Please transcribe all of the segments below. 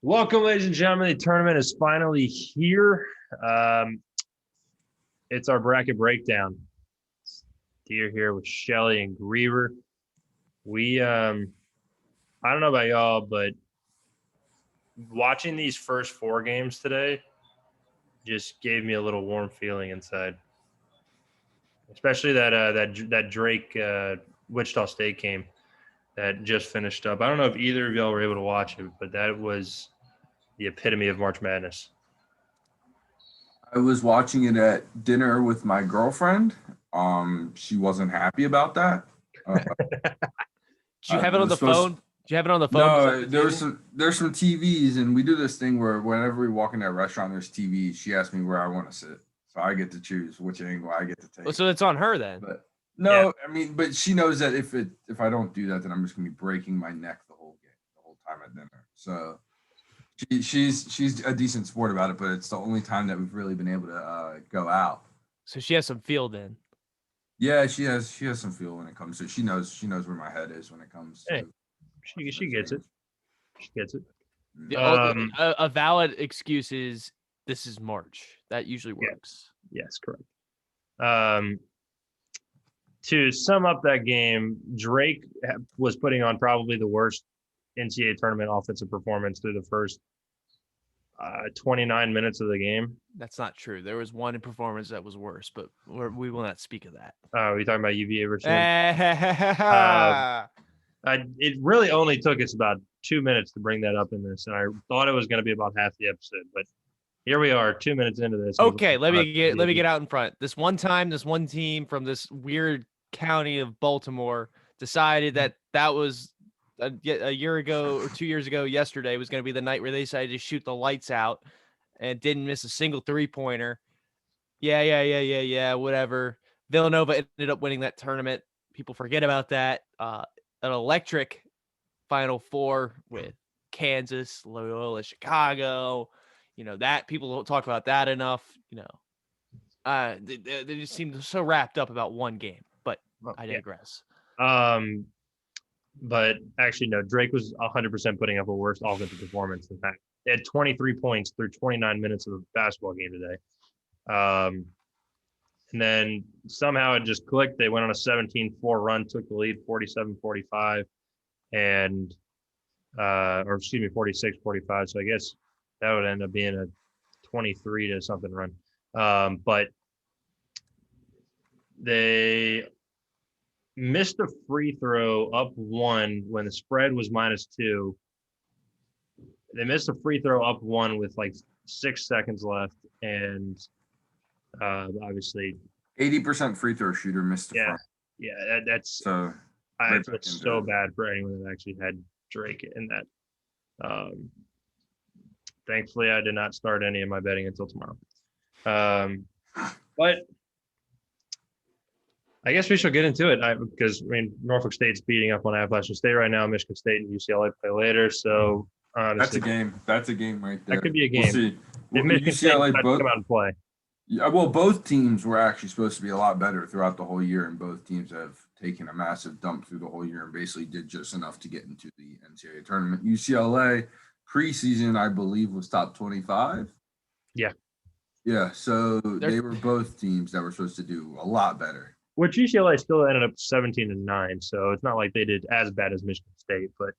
Welcome, ladies and gentlemen. The tournament is finally here. Um, it's our bracket breakdown. You're here with Shelly and Greber. I don't know about y'all, but watching these first four games today just gave me a little warm feeling inside. Especially that Drake Wichita State game that just finished up. I don't know if either of y'all were able to watch it, but that was the epitome of March Madness. I was watching it at dinner with my girlfriend. She wasn't happy about that. Uh, Did you have it it on was the supposed. phone? Did you have it on the phone beside No, the table? there's some TVs, and we do this thing where whenever we walk in that restaurant, there's TVs. She asked me where I want to sit, so I get to choose which angle I get to Well, take. so it's on her then. But Yeah. no, I mean, but she knows that if I don't do that, then I'm just gonna be breaking my neck the whole game, the whole time at dinner. So she's a decent sport about it, but it's the only time that we've really been able to go out. So she has some feel then. Yeah, she has some feel when it comes to she knows where my head is when it comes Hey, to she gets it. She gets it. A valid excuse is this is March. That usually works. Yes, correct. To sum up that game, Drake was putting on probably the worst NCAA tournament offensive performance through the first 29 minutes of the game. That's not true. There was one performance that was worse, but we will not speak of that. Are we talking about UVA versus? Ah. It really only took us about 2 minutes to bring that up in this, and I thought it was going to be about half the episode, but here we are, 2 minutes into this. Okay, let me get out in front. This one team from this weird county of Baltimore decided that was a year ago or 2 years ago yesterday was going to be the night where they decided to shoot the lights out and didn't miss a single three-pointer. Yeah, whatever. Villanova ended up winning that tournament. People forget about that. An electric Final Four with Kansas, Loyola, Chicago. That people don't talk about that enough. They just seem so wrapped up about one game. But I digress. But actually, no. Drake was 100% putting up a worse offensive performance than that. They had 23 points through 29 minutes of a basketball game today. And then somehow it just clicked. They went on a 17-4 run, took the lead 47-45, and 46-45. So I guess that would end up being a 23 to something run. But they missed a free throw up one when the spread was -2. They missed a free throw up one with like 6 seconds left, and obviously 80% free throw shooter missed the front. Yeah, that's So I feel so bad for anyone that actually had Drake in that. Thankfully, I did not start any of my betting until tomorrow. But I guess we should get into it because Norfolk State's beating up on Appalachian State right now. Michigan State and UCLA play later, so that's a game. That's a game right there. That could be a game. We'll see. If Michigan UCLA State both come out and play. Yeah, well, both teams were actually supposed to be a lot better throughout the whole year, and both teams have taken a massive dump through the whole year and basically did just enough to get into the NCAA tournament. UCLA preseason, I believe, was top 25. Yeah. Yeah, so they were both teams that were supposed to do a lot better. Which UCLA still ended up 17-9, so it's not like they did as bad as Michigan State, but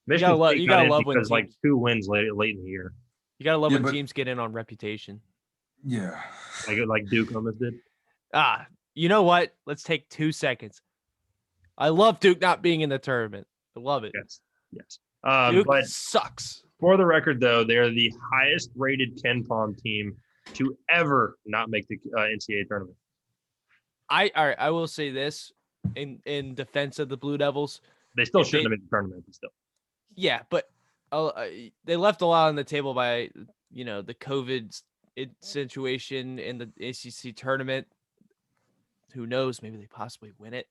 Michigan State got in because like 2 wins late in the year. You gotta love when teams get in on reputation. Yeah. Like Duke almost did. You know what? Let's take 2 seconds. I love Duke not being in the tournament. I love it. Yes. Duke but sucks. For the record, though, they're the highest rated Ken Palm team to ever not make the NCAA tournament. I will say this in defense of the Blue Devils. They still shouldn't have made the tournament, but still. Yeah, but they left a lot on the table by the COVID situation in the ACC tournament. Who knows? Maybe they possibly win it,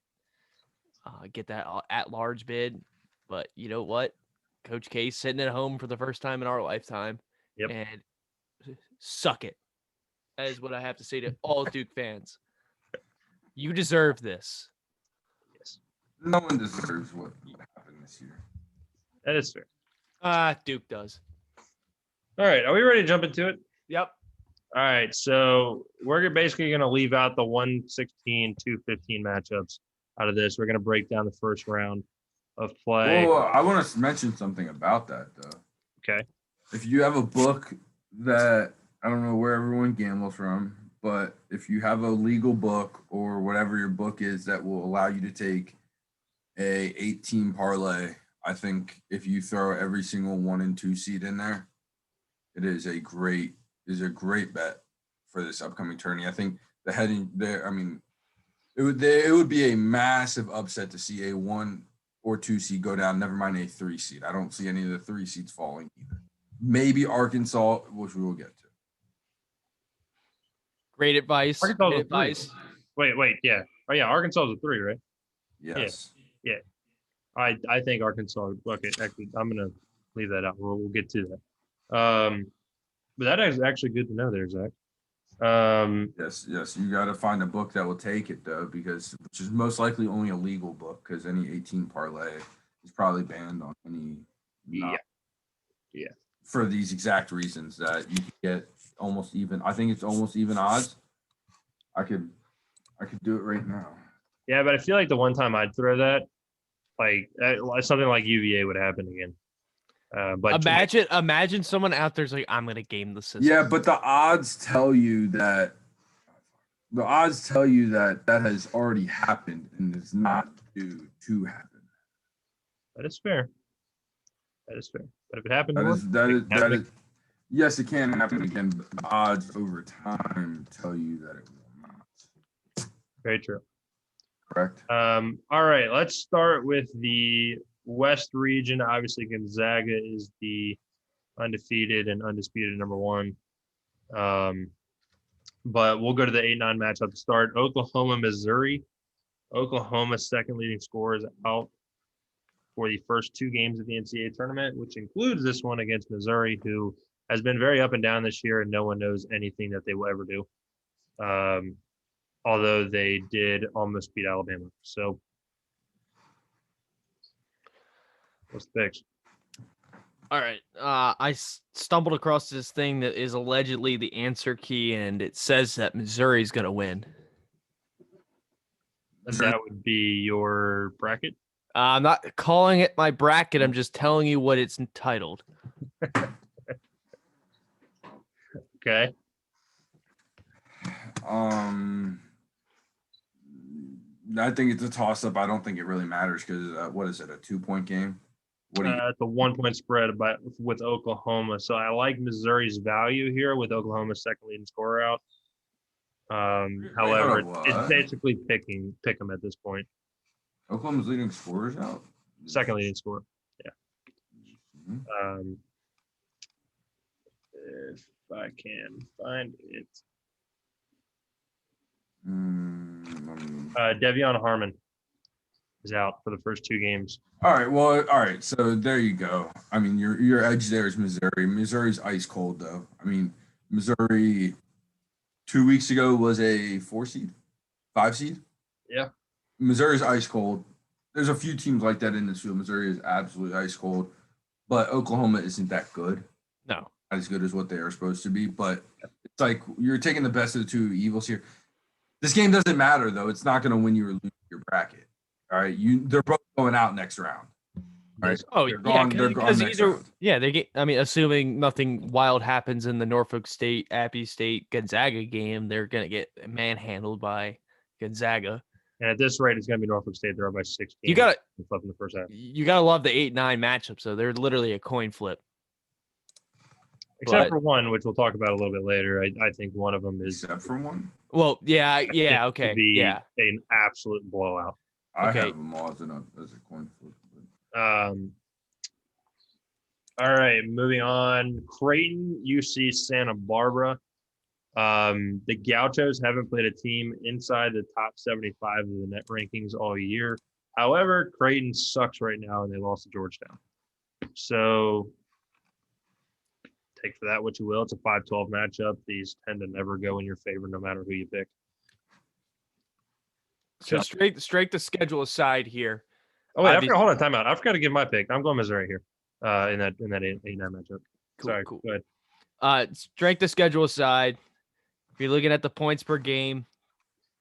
get that at-large bid. But you know what? Coach K sitting at home for the first time in our lifetime, and suck it. That is what I have to say to all Duke fans. You deserve this. Yes. No one deserves what happened this year. That is fair. Duke does. All right, are we ready to jump into it? Yep. All right, so we're basically going to leave out the 116, 215 matchups out of this. We're going to break down the first round of play. Well, I want to mention something about that though. Okay. If you have a book that I don't know where everyone gambles from, but if you have a legal book or whatever your book is that will allow you to take a 8-team parlay, I think if you throw every single 1 and 2 seed in there, it is a great bet for this upcoming tourney. I think the heading there, I mean, it would be a massive upset to see a 1 or 2 seed go down, never mind a 3 seed. I don't see any of the 3 seeds falling either. Maybe Arkansas, which we will get to. Great advice. Arkansas Great is a 3. advice. Wait, yeah. Oh yeah, Arkansas is a 3, right? Yes. Yeah. I think Arkansas. Okay, actually, I'm gonna leave that out. We'll get to that. But that is actually good to know there, Zach. Yes. You got to find a book that will take it though, because which is most likely only a legal book, because any 18 parlay is probably banned on any. Yeah. For these exact reasons that you can get almost even. I think it's almost even odds. I could do it right now. Yeah, but I feel like the one time I'd throw that, like something like UVA would happen again. But imagine someone out there's like, I'm gonna game the system. Yeah, but the odds tell you that that has already happened and is not due to happen. that is fair. But if it happened, That is yes, it can happen again, but the odds over time tell you that it will not. very true. Correct. All right, let's start with the West region. Obviously, Gonzaga is the undefeated and undisputed number 1. But we'll go to the 8-9 matchup to start. Oklahoma, Missouri. Oklahoma's second leading scorer is out for the first 2 games of the NCAA tournament, which includes this one against Missouri, who has been very up and down this year, and no one knows anything that they will ever do. Although they did almost beat Alabama. So, what's the picks? All right. I stumbled across this thing that is allegedly the answer key, and it says that Missouri's going to win. And that would be your bracket? I'm not calling it my bracket. I'm just telling you what it's entitled. Okay. I think it's a toss-up. I don't think it really matters because what is it, a 2-point game? What do you? It's a 1-point spread with Oklahoma. So I like Missouri's value here with Oklahoma's second leading scorer out. However, it's basically pick them at this point. Oklahoma's leading scorers out? Second leading scorer. Yeah. Mm-hmm. If I can find it. Devion Harmon is out for the first 2 games. All right. So there you go. I mean, your edge there is Missouri. Missouri's ice cold, though. I mean, Missouri 2 weeks ago was a 4 seed, 5 seed. Yeah. Missouri's ice cold. There's a few teams like that in this field. Missouri is absolutely ice cold, but Oklahoma isn't that good. No. Not as good as what they are supposed to be, but it's like you're taking the best of the 2 evils here. This game doesn't matter, though. It's not going to win you or lose your bracket. All right, they're both going out next round. All right. Oh, they're gone next round. Yeah, assuming nothing wild happens in the Norfolk State, Appy State, Gonzaga game, they're gonna get manhandled by Gonzaga. And at this rate, it's gonna be Norfolk State. They're up by 16. You gotta flip in the first half. You gotta love the 8-9 matchup. So they're literally a coin flip. Except for one, which we'll talk about a little bit later. I think one of them is. Except for one. Well, yeah, okay, yeah, an absolute blowout. I have them all as a coin flip. All right, moving on. Creighton, UC Santa Barbara. The Gauchos haven't played a team inside the top 75 of the net rankings all year. However, Creighton sucks right now, and they lost to Georgetown. So take for that what you will. It's a 5-12 matchup. These tend to never go in your favor, no matter who you pick. So straight the schedule aside here. Oh wait, hold on, timeout. I forgot to give my pick. I'm going Missouri here in that 8-9 matchup. Cool, Sorry, cool. Go ahead. Strength of schedule aside, if you're looking at the points per game,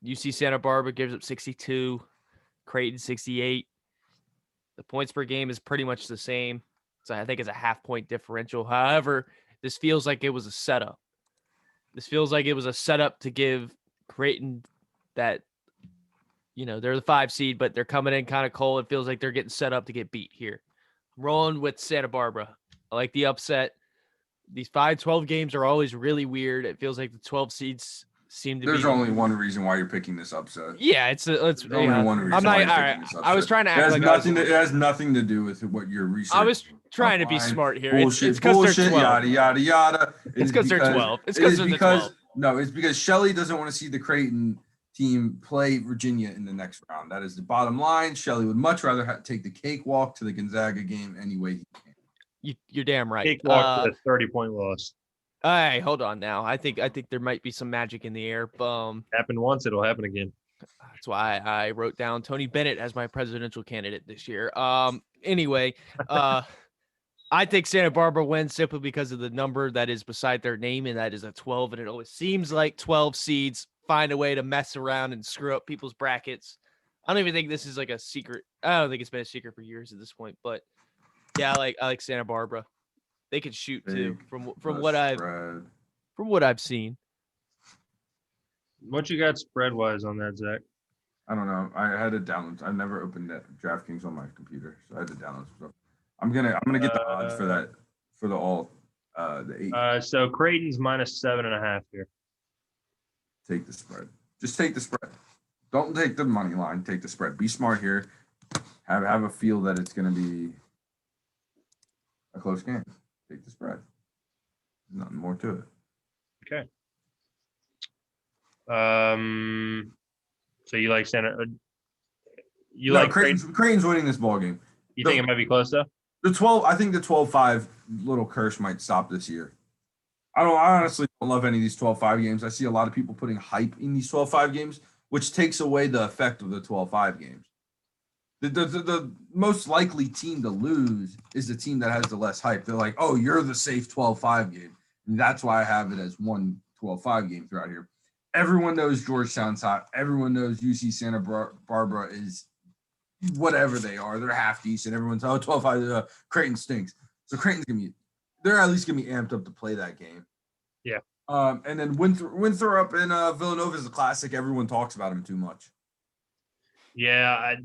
UC Santa Barbara gives up 62, Creighton 68. The points per game is pretty much the same. So I think it's a half-point differential. However, this feels like it was a setup. This feels like it was a setup to give Creighton that, they're the 5 seed, but they're coming in kind of cold. It feels like they're getting set up to get beat here. Rolling with Santa Barbara. I like the upset. These 5-12 games are always really weird. It feels like the 12 seeds seem to There's be. only one reason why you're picking this upset. Yeah, it's There's only one reason I'm why not. you're All picking right, this upset. I was trying to It act has like nothing. It has nothing to do with what your research. I was trying to be online, smart here. Bullshit, It's because they're bullshit, 12. yada yada yada. It's because they're 12. It's because they're 12. No, it's because Shelly doesn't want to see the Creighton team play Virginia in the next round. That is the bottom line. Shelly would much rather take the cakewalk to the Gonzaga game any way he can. You're damn right. Cakewalk to a 30-point loss. All right, hold on now. I think there might be some magic in the air. Happened once, it'll happen again. That's why I wrote down Tony Bennett as my presidential candidate this year. Anyway, I think Santa Barbara wins simply because of the number that is beside their name, and that is a 12. And it always seems like 12 seeds find a way to mess around and screw up people's brackets. I don't even think this is like a secret. I don't think it's been a secret for years at this point. But yeah, I like Santa Barbara. They can shoot too, from what I've seen. What you got spread wise on that, Zach? I don't know. I had it download. I've never opened that DraftKings on my computer, so I had to download some stuff. I'm gonna get the odds for that for the 8. So Creighton's -7.5 here. Take the spread. Just take the spread. Don't take the money line. Take the spread. Be smart here. Have a feel that it's gonna be a close game. Take the spread. Nothing more to it. Okay. So you like Santa? Creighton's winning this ball game. You think it might be close though? I think the 12-5 little curse might stop this year. I honestly don't love any of these 12-5 games. I see a lot of people putting hype in these 12-5 games, which takes away the effect of the 12-5 games. The most likely team to lose is the team that has the less hype. They're like, oh, you're the safe 12-5 game. And that's why I have it as one 12-5 game throughout here. Everyone knows Georgetown's hot. Everyone knows UC Santa Barbara is whatever they are. They're half decent. Everyone's, 12-5, Creighton stinks. So they're at least going to be amped up to play that game. Yeah. And then Winthrop and Villanova is a classic. Everyone talks about him too much. Yeah,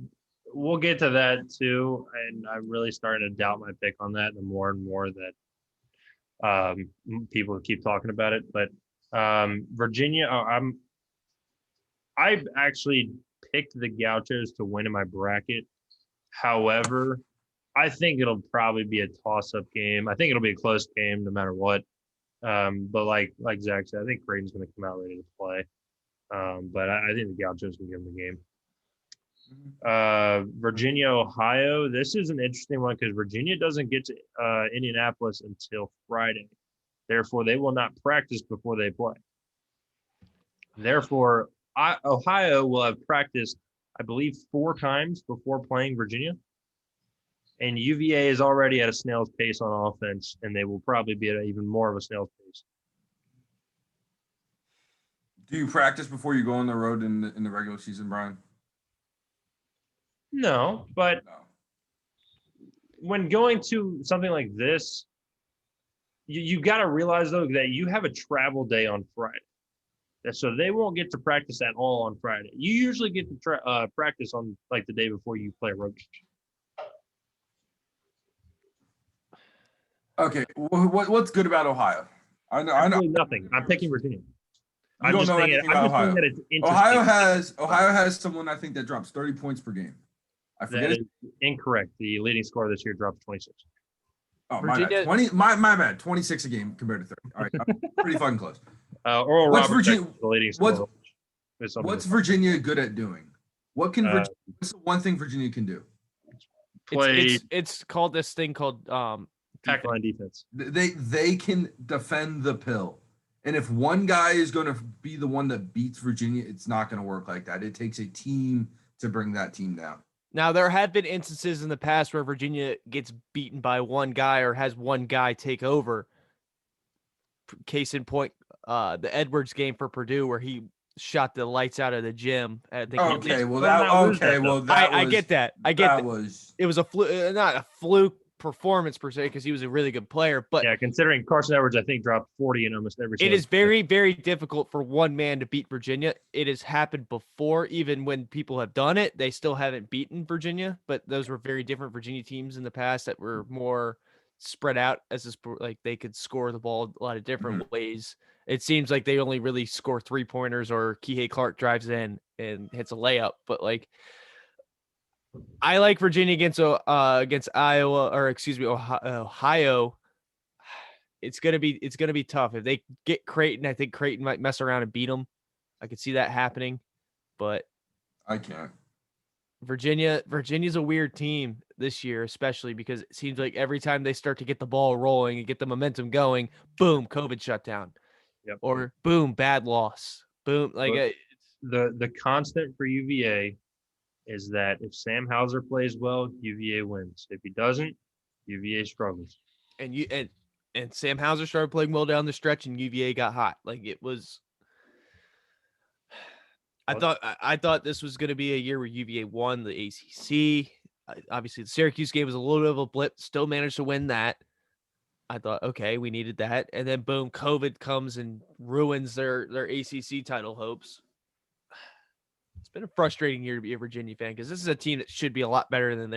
we'll get to that too. And I'm really starting to doubt my pick on that the more and more that people keep talking about it. But Virginia, I've actually picked the Gauchos to win in my bracket. However, I think it'll probably be a toss-up game. I think it'll be a close game no matter what. But like Zach said, I think Creighton's going to come out ready to play. But I think the Gauchos can give them the game. Virginia, Ohio. This is an interesting one because Virginia doesn't get to Indianapolis until Friday. Therefore, they will not practice before they play. Therefore, Ohio will have practiced, I believe, 4 times before playing Virginia. And UVA is already at a snail's pace on offense, and they will probably be at even more of a snail's pace. Do you practice before you go on the road in the regular season, Brian? No, but when going to something like this, you got to realize, though, that you have a travel day on Friday. So they won't get to practice at all on Friday. You usually get to practice on like the day before you play a road game. Okay, what's good about Ohio? I know nothing. I'm picking Virginia. I don't know anything about Ohio. Ohio has someone I think that drops 30 points per game. I forget it. Incorrect. The leading scorer this year dropped 26. Oh, Virginia, my bad. 26 a game compared to 30. All right, I'm pretty fucking close. Oral Roberts, the leading scorer. What's Virginia good at doing? What's the one thing Virginia can do? It's called this thing called pack line defense. They can defend the pill. And if one guy is going to be the one that beats Virginia, it's not going to work like that. It takes a team to bring that team down. Now, there have been instances in the past where Virginia gets beaten by one guy or has one guy take over. case in point, the Edwards game for Purdue where he shot the lights out of the gym. I think Okay, well Better not lose that, though. I get that. I get that. Was It was a not a fluke performance per se because he was a really good player, but yeah, considering Carson Edwards, I think dropped 40 in almost every. it is very, very difficult for one man to beat Virginia. It has happened before, even when people have done it, they still haven't beaten Virginia. But those were very different Virginia teams in the past that were more spread out as a sport. Like they could score the ball a lot of different ways. It seems like they only really score 3-pointers or Kihei Clark drives in and hits a layup. But like, I like Virginia against Iowa, or excuse me, Ohio. It's gonna be tough if they get Creighton. I think Creighton might mess around and beat them. I could see that happening, but I can't. Virginia's a weird team this year, especially because it seems like every time they start to get the ball rolling and get the momentum going, boom, COVID shutdown, or boom, bad loss, boom. Like the constant for UVA is that if Sam Hauser plays well, UVA wins. If he doesn't, UVA struggles. And Sam Hauser started playing well down the stretch, and UVA got hot. Like it was. I thought this was going to be a year where UVA won the ACC. Obviously, the Syracuse game was a little bit of a blip. Still managed to win that. I thought, okay, we needed that, and then boom, COVID comes and ruins their ACC title hopes. It's been a frustrating year to be a Virginia fan because this is a team that should be a lot better than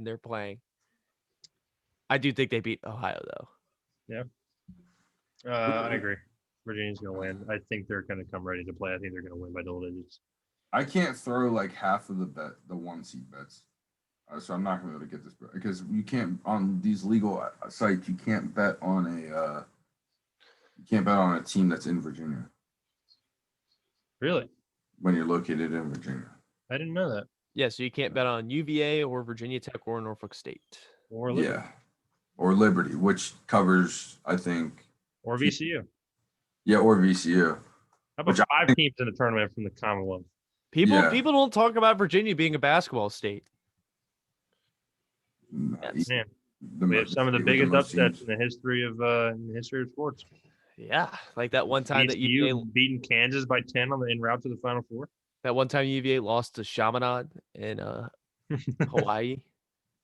they're playing. I do think they beat Ohio though. Yeah, I agree. Virginia's going to win. I think they're going to come ready to play. I think they're going to win by double digits. I can't throw like half of the 1-seed bets, so I'm not going to be able to get this because you can't on these legal sites. You can't bet on a team that's in Virginia. Really? When you're located in Virginia. I didn't know that. Yeah, so you can't bet on UVA or Virginia Tech or Norfolk State. Or Liberty. Yeah. Or Liberty, which covers, I think. Or VCU. Yeah, or VCU. How about 5 teams in the tournament from the Commonwealth? People don't talk about Virginia being a basketball state. Man, we have some of the biggest upsets in the history of sports. Yeah, like that one time that UVA beating Kansas by 10 en route to the Final Four. That one time UVA lost to Chaminade in Hawaii.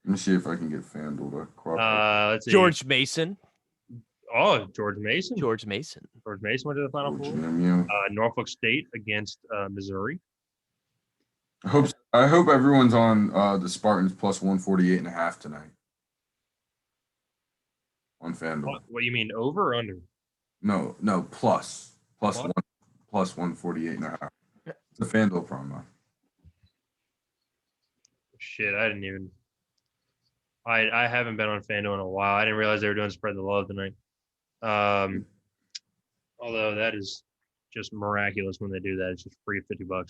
Let me see if I can get FanDuel to cooperate. Let's see. George Mason. Oh, George Mason. George Mason went to the Final Four. Norfolk State against Missouri. I hope everyone's on the Spartans plus 148.5 tonight on FanDuel. What do you mean, over or under? No, plus 148.5. It's a FanDuel promo. Shit, I didn't even. I haven't been on FanDuel in a while. I didn't realize they were doing Spread the Love tonight. Although that is just miraculous when they do that. It's just free $50.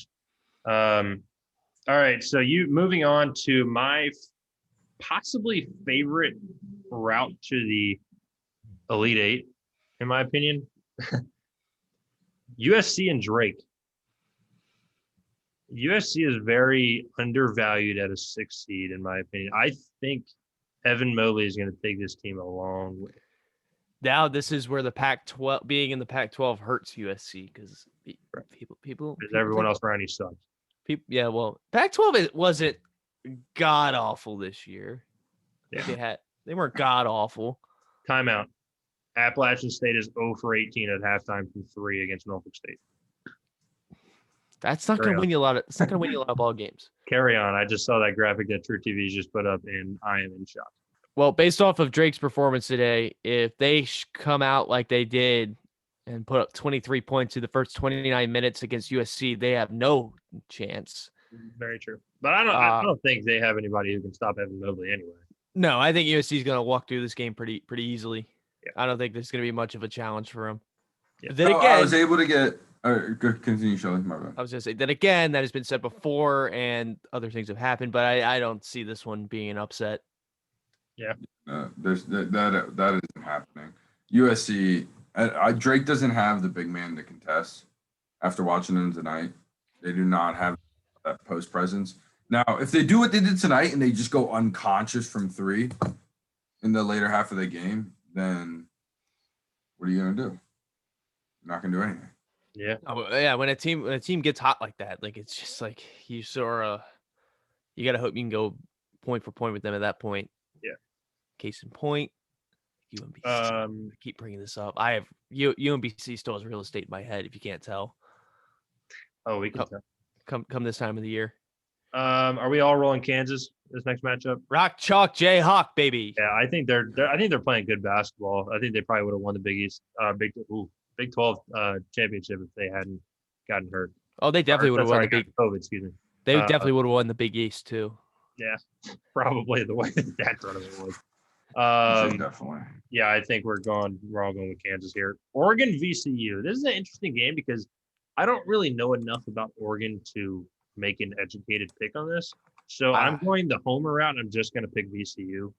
All right, so moving on to my possibly favorite route to the Elite Eight, in my opinion. USC and Drake. USC is very undervalued at a 6 seed, in my opinion. I think Evan Mobley is going to take this team a long way. Now this is where the Pac-12 being in the Pac-12 hurts USC because people because everyone else around you sucks. Well, Pac-12 wasn't god awful this year. Yeah. They weren't god awful. Timeout. Appalachian State is 0 for 18 at halftime from 3 against Norfolk State. That's not going to win you a lot of. It's not going to win you a lot of ball games. Carry on. I just saw that graphic that True TV just put up, and I am in shock. Well, based off of Drake's performance today, if they come out like they did and put up 23 points in the first 29 minutes against USC, they have no chance. Very true. But I don't think they have anybody who can stop Evan Mobley anyway. No, I think USC is going to walk through this game pretty easily. Yeah. I don't think there's going to be much of a challenge for them. Yeah. Then again, I was able to get. Continue, Shelly. My bad. I was going to say that again. That has been said before, and other things have happened, but I don't see this one being an upset. Yeah, that isn't happening. USC. Drake doesn't have the big man to contest. After watching them tonight, they do not have that post presence. Now, if they do what they did tonight and they just go unconscious from 3 in the later half of the game, then what are you gonna do? Not gonna do anything. Yeah. Oh, yeah, when a team gets hot like that, like it's just like you gotta hope you can go point for point with them at that point. Yeah. Case in point, UMBC. I Um, keep bringing this up. I have UMBC still has real estate in my head. If you can't tell, oh, we can tell. come this time of the year. Are we all rolling Kansas this next matchup? Rock chalk Jayhawk, baby. Yeah, I think they're playing good basketball. I think they probably would have won the Big 12 championship if they hadn't gotten hurt. Oh, they definitely would have won the big COVID. Excuse me. They definitely would have won the Big East too. Yeah, probably the way that tournament was. Definitely. Yeah, I think we're all going with Kansas here. Oregon VCU. This is an interesting game because I don't really know enough about Oregon to make an educated pick on this. So I'm going the homer route. And I'm just going to pick VCU.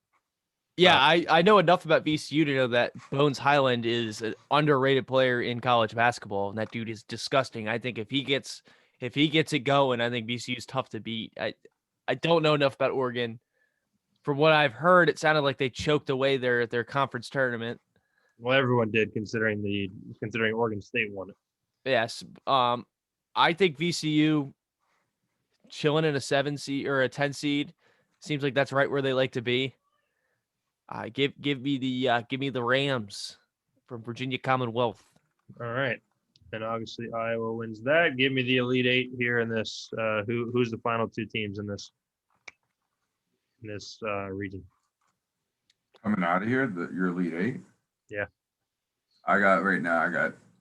Yeah, I know enough about VCU to know that Bones Highland is an underrated player in college basketball, and that dude is disgusting. I think if he gets it going, I think VCU is tough to beat. I don't know enough about Oregon. From what I've heard, it sounded like they choked away their conference tournament. Well, everyone did, considering Oregon State won it. Yes. I think VCU chilling in a 7 seed or a 10 seed seems like that's right where they like to be. Give me the Rams from Virginia Commonwealth. All right. And obviously Iowa wins that. Give me the Elite Eight here in this. Who's the final two teams in this region? Coming out of here, your Elite Eight? Yeah. I got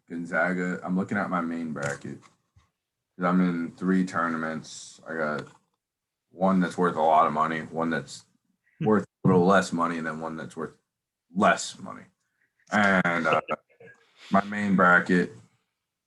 Gonzaga. I'm looking at my main bracket. I'm in 3 tournaments. I got one that's worth a lot of money, one that's worth a little less money, and then one that's worth less money. And my main bracket.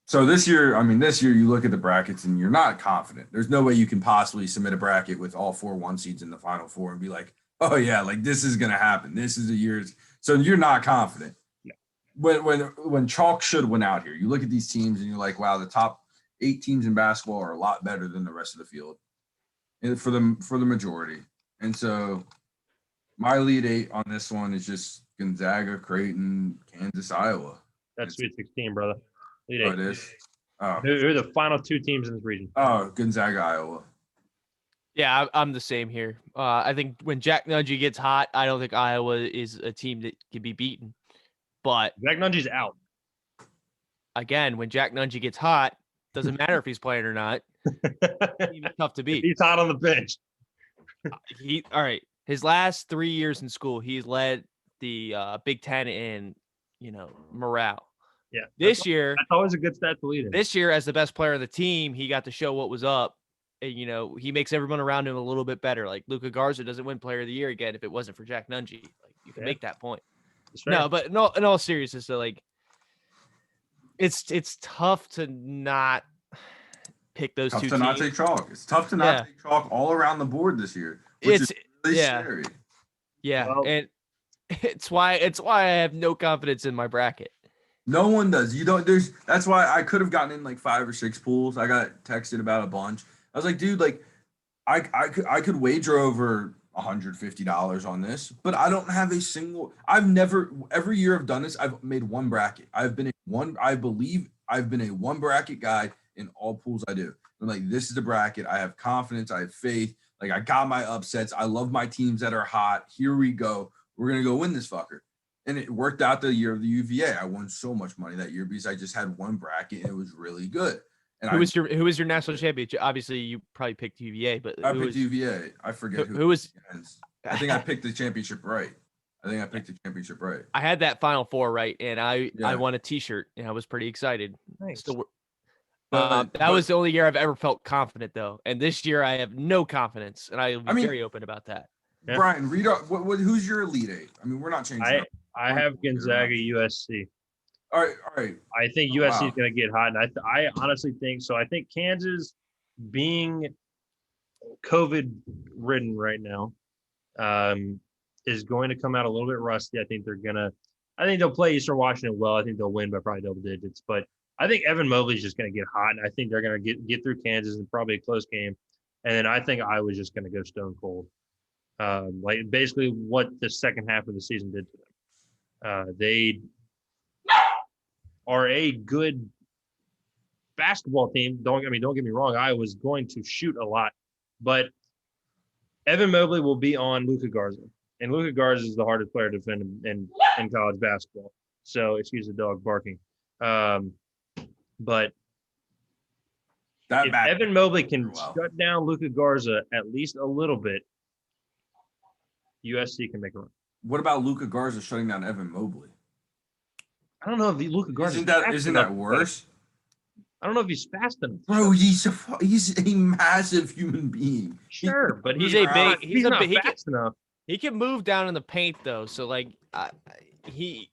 So this year you look at the brackets and you're not confident. There's no way you can possibly submit a bracket with all 4 1 seeds in the Final Four and be like, oh yeah, like this is gonna happen. This is a year's. So you're not confident. Yeah. When chalk should win out here, you look at these teams and you're like, wow, the top 8 teams in basketball are a lot better than the rest of the field, and for the majority. And so my Elite Eight on this one is just Gonzaga, Creighton, Kansas, Iowa. That's Sweet 16, brother. Elite Oh, Eight. it is. Oh, Who are the final 2 teams in this region? oh, Gonzaga, Iowa. Yeah, I'm the same here. I think when Jack Nungy gets hot, I don't think Iowa is a team that can be beaten. But Jack Nungy's out. Again, when Jack Nungy gets hot, doesn't matter if he's playing or not. He's tough to beat. He's hot on the bench. All right. His last 3 years in school, he's led the Big Ten in, morale. Yeah. This year, that's always a good stat to lead in. This year, as the best player of the team, he got to show what was up. And, he makes everyone around him a little bit better. Like Luka Garza doesn't win Player of the Year again if it wasn't for Jack Nungy. Like you can make that point. No, but in all seriousness, so like it's tough to not pick those two teams. Tough to not take chalk. It's tough to not take chalk all around the board this year. Which is really scary. Yeah, well, and it's why I have no confidence in my bracket. No one does. That's why I could have gotten in like 5 or 6 pools. I got texted about a bunch. I was like, dude, like I could wager over $150 on this, but I don't have a single. Every year I've done this, I've made one bracket. I believe I've been a one bracket guy in all pools I do. I'm like, this is the bracket. I have confidence. I have faith. Like I got my upsets. I love my teams that are hot. Here we go. We're going to go win this fucker. And it worked out the year of the UVA. I won so much money that year because I just had one bracket and it was really good. And who was your national champion? Obviously, you probably picked UVA, but I picked UVA. I forget who was. I think I picked the championship right. I had that Final Four right, and I won a T-shirt, and I was pretty excited. Nice. That was the only year I've ever felt confident, though. And this year, I have no confidence, and I'll be very open about that. Yeah. Brian, read out who's your Elite Eight? I mean, we're not changing. I have Gonzaga, USC. All right. I think USC is going to get hot, and I honestly think so. I think Kansas, being COVID-ridden right now, is going to come out a little bit rusty. I think they'll play Eastern Washington well. I think they'll win by probably double digits. But I think Evan Mobley's just going to get hot, and I think they're going to get through Kansas in probably a close game. And then I think Iowa's just going to go stone cold. Like basically what the second half of the season did to them. are a good basketball team. Don't get me wrong. Iowa's going to shoot a lot, but Evan Mobley will be on Luka Garza, and Luka Garza is the hardest player to defend in college basketball. So excuse the dog barking. But if Evan Mobley can shut down Luka Garza at least a little bit, USC can make a run. What about Luka Garza shutting down Evan Mobley? I don't know if Luka Garza isn't that worse? I don't know if he's fast enough. Bro, he's a massive human being. Sure, but he's not fast enough. He can move down in the paint though, so like he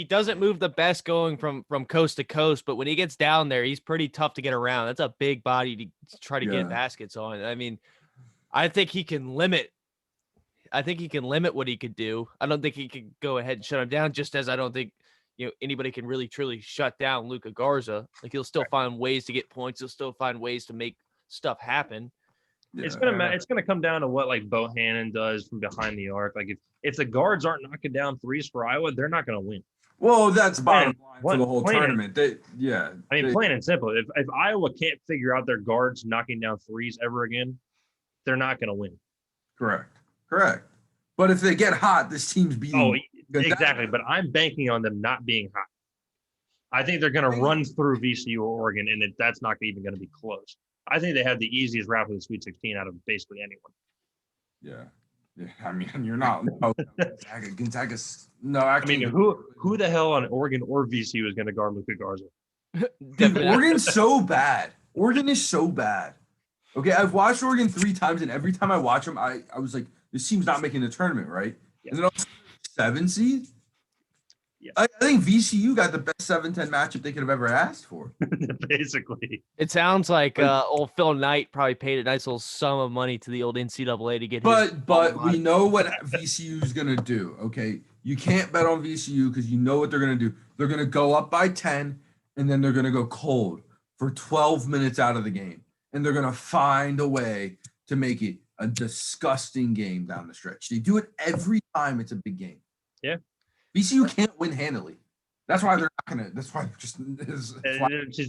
doesn't move the best going from coast to coast, but when he gets down there, he's pretty tough to get around. That's a big body to try to get baskets on. I mean, I think he can limit what he could do. I don't think he could go ahead and shut him down, just as I don't think anybody can really truly shut down Luka Garza. Like he'll still find ways to get points. He'll still find ways to make stuff happen. Yeah. It's gonna come down to what like Bohannon does from behind the arc. Like if the guards aren't knocking down threes for Iowa, they're not gonna win. Well, that's bottom line for the whole tournament. Plain and simple. If Iowa can't figure out their guards knocking down threes ever again, they're not gonna win. Correct. But if they get hot, this team's beating. Oh, exactly. But I'm banking on them not being hot. I think they're going to run through VCU or Oregon, and that's not even going to be close. I think they have the easiest route for the Sweet 16 out of basically anyone. Yeah. I mean, you're not. No, Gonzaga's no. Actually, who the hell on Oregon or VCU is going to guard Luka Garza? Dude, Oregon's so bad. Oregon is so bad. Okay, I've watched Oregon 3 times, and every time I watch them, I was like, this team's not making the tournament, right? Yeah. Is it also 7 seed? Yeah. I think VCU got the best 7-10 matchup they could have ever asked for. Basically. It sounds like old Phil Knight probably paid a nice little sum of money to the old NCAA to get But we know what VCU is going to do, okay? You can't bet on VCU because you know what they're going to do. They're going to go up by 10, and then they're going to go cold for 12 minutes out of the game. And they're going to find a way to make it a disgusting game down the stretch. They do it every time it's a big game. Yeah. VCU can't win handily. That's why they're not going to – that's why just